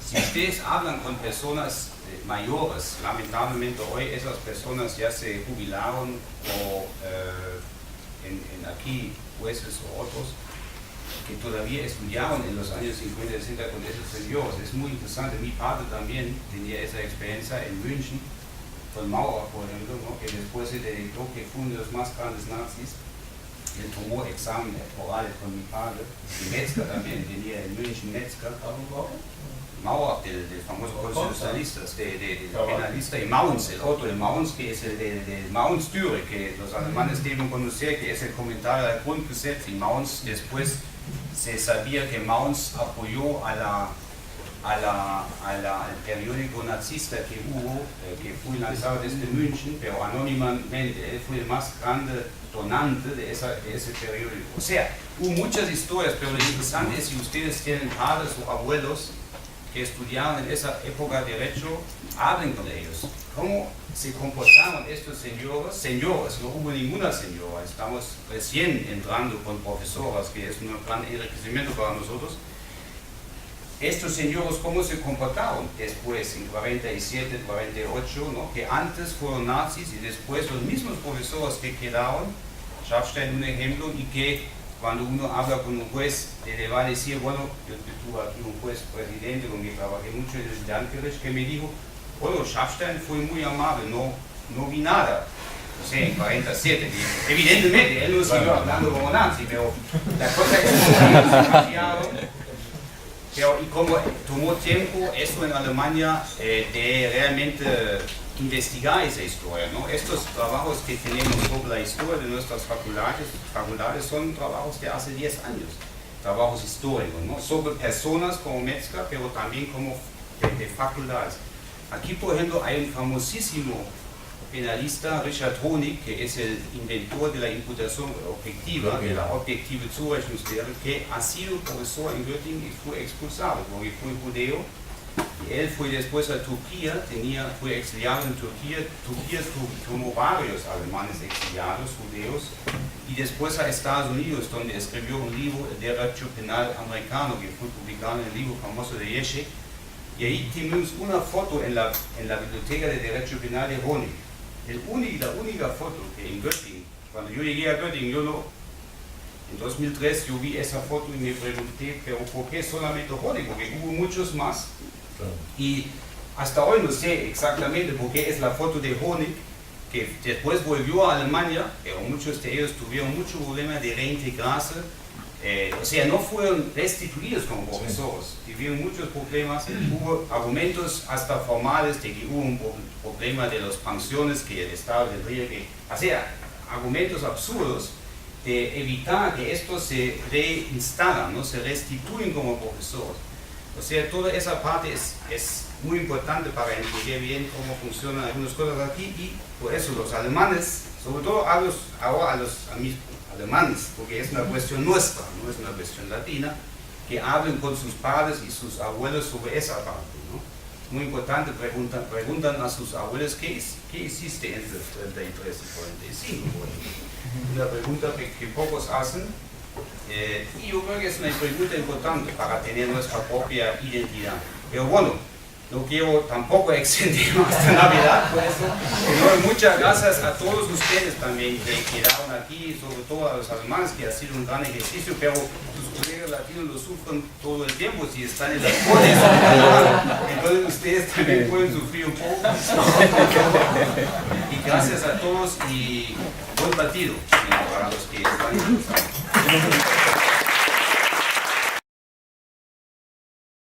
si ustedes hablan con personas mayores, lamentablemente hoy esas personas ya se jubilaron o aquí jueces o otros, que todavía estudiaron en los años 50 y 60 con esos señores. Es muy interesante. Mi padre también tenía esa experiencia en München, con Maurer, por ejemplo, ¿no? Que después se dedicó, que fue uno de los más grandes nazis. Él tomó exámenes orales con mi padre. Y Metzger también tenía en München Metzger. Maurer, del famoso constitucionalista, del penalista, y Mauns, el otro de Mauns, que es el de Mauns-Türe, que los alemanes deben conocer, que es el comentario del Grundgesetz. Y Mauns después se sabía que Mauns apoyó al periódico nazista que hubo, que fue lanzado desde München, pero anónimamente. Él fue el más grande donante de ese periódico. O sea, hubo muchas historias, pero lo interesante es si ustedes tienen padres o abuelos que estudiaron en esa época de derecho, hablen con ellos. ¿Cómo se comportaron estos señores? No hubo ninguna señora, estamos recién entrando con profesoras, que es un gran enriquecimiento para nosotros. Estos señores, ¿cómo se comportaron después, en 47, 48, ¿no? Que antes fueron nazis y después los mismos profesores que quedaron, Schaffstein un ejemplo, y que cuando uno habla con un juez, le va a decir, bueno, yo tuve aquí un juez presidente con quien trabajé mucho en el Landgericht, que me dijo, bueno, Schaffstein fue muy amable, no vi nada. no sé, en 47. Y evidentemente, él no siguió hablando como nazi, pero la cosa es demasiado. Pero, y como tomó tiempo eso en Alemania de realmente investigar esa historia, ¿no? Estos trabajos que tenemos sobre la historia de nuestras facultades son trabajos de hace 10 años, trabajos históricos, ¿no? Sobre personas como Metzger, pero también como de facultades. Aquí, por ejemplo, hay un famosísimo penalista, Richard Honig, que es el inventor de la imputación objetiva, de la objetive Zurechnungslehre, que ha sido profesor en Göttingen y fue expulsado porque fue judeo. Y él fue después a Turquía, fue exiliado en Turquía. Turquía tomó varios alemanes exiliados, judeos, y después a Estados Unidos, donde escribió un libro, El Derecho Penal Americano, que fue publicado en el libro famoso de Jeschke. Y ahí tenemos una foto en la biblioteca de Derecho Penal de Honig. La única foto que en Göttingen, cuando yo llegué a Göttingen, en 2003 yo vi esa foto y me pregunté, pero ¿por qué solamente Honig? Porque hubo muchos más. Y hasta hoy no sé exactamente por qué es la foto de Honig, que después volvió a Alemania, pero muchos de ellos tuvieron mucho problema de reintegrarse. O sea, no fueron restituidos como profesores, tuvieron muchos problemas, hubo argumentos hasta formales de que hubo un problema de las pensiones que el Estado tendría que, o sea, argumentos absurdos de evitar que estos se reinstalan, ¿no? Se restituyen como profesores. O sea, toda esa parte es muy importante para entender bien cómo funcionan algunas cosas aquí, y por eso los alemanes, sobre todo ahora a los alemanes, porque es una cuestión nuestra, no es una cuestión latina, que hablen con sus padres y sus abuelos sobre esa parte, ¿no? Muy importante, preguntan a sus abuelos ¿qué hiciste entre 33 y 45? Una pregunta que pocos hacen, y yo creo que es una pregunta importante para tener nuestra propia identidad. Pero bueno, no quiero tampoco extender hasta Navidad por eso. Pero muchas gracias a todos ustedes también que quedaron aquí, sobre todo a los alemanes, que ha sido un gran ejercicio, pero sus colegas latinos lo sufren todo el tiempo si están en las coles. Entonces ustedes también pueden sufrir un poco. Y gracias a todos y buen partido para los que están interesados.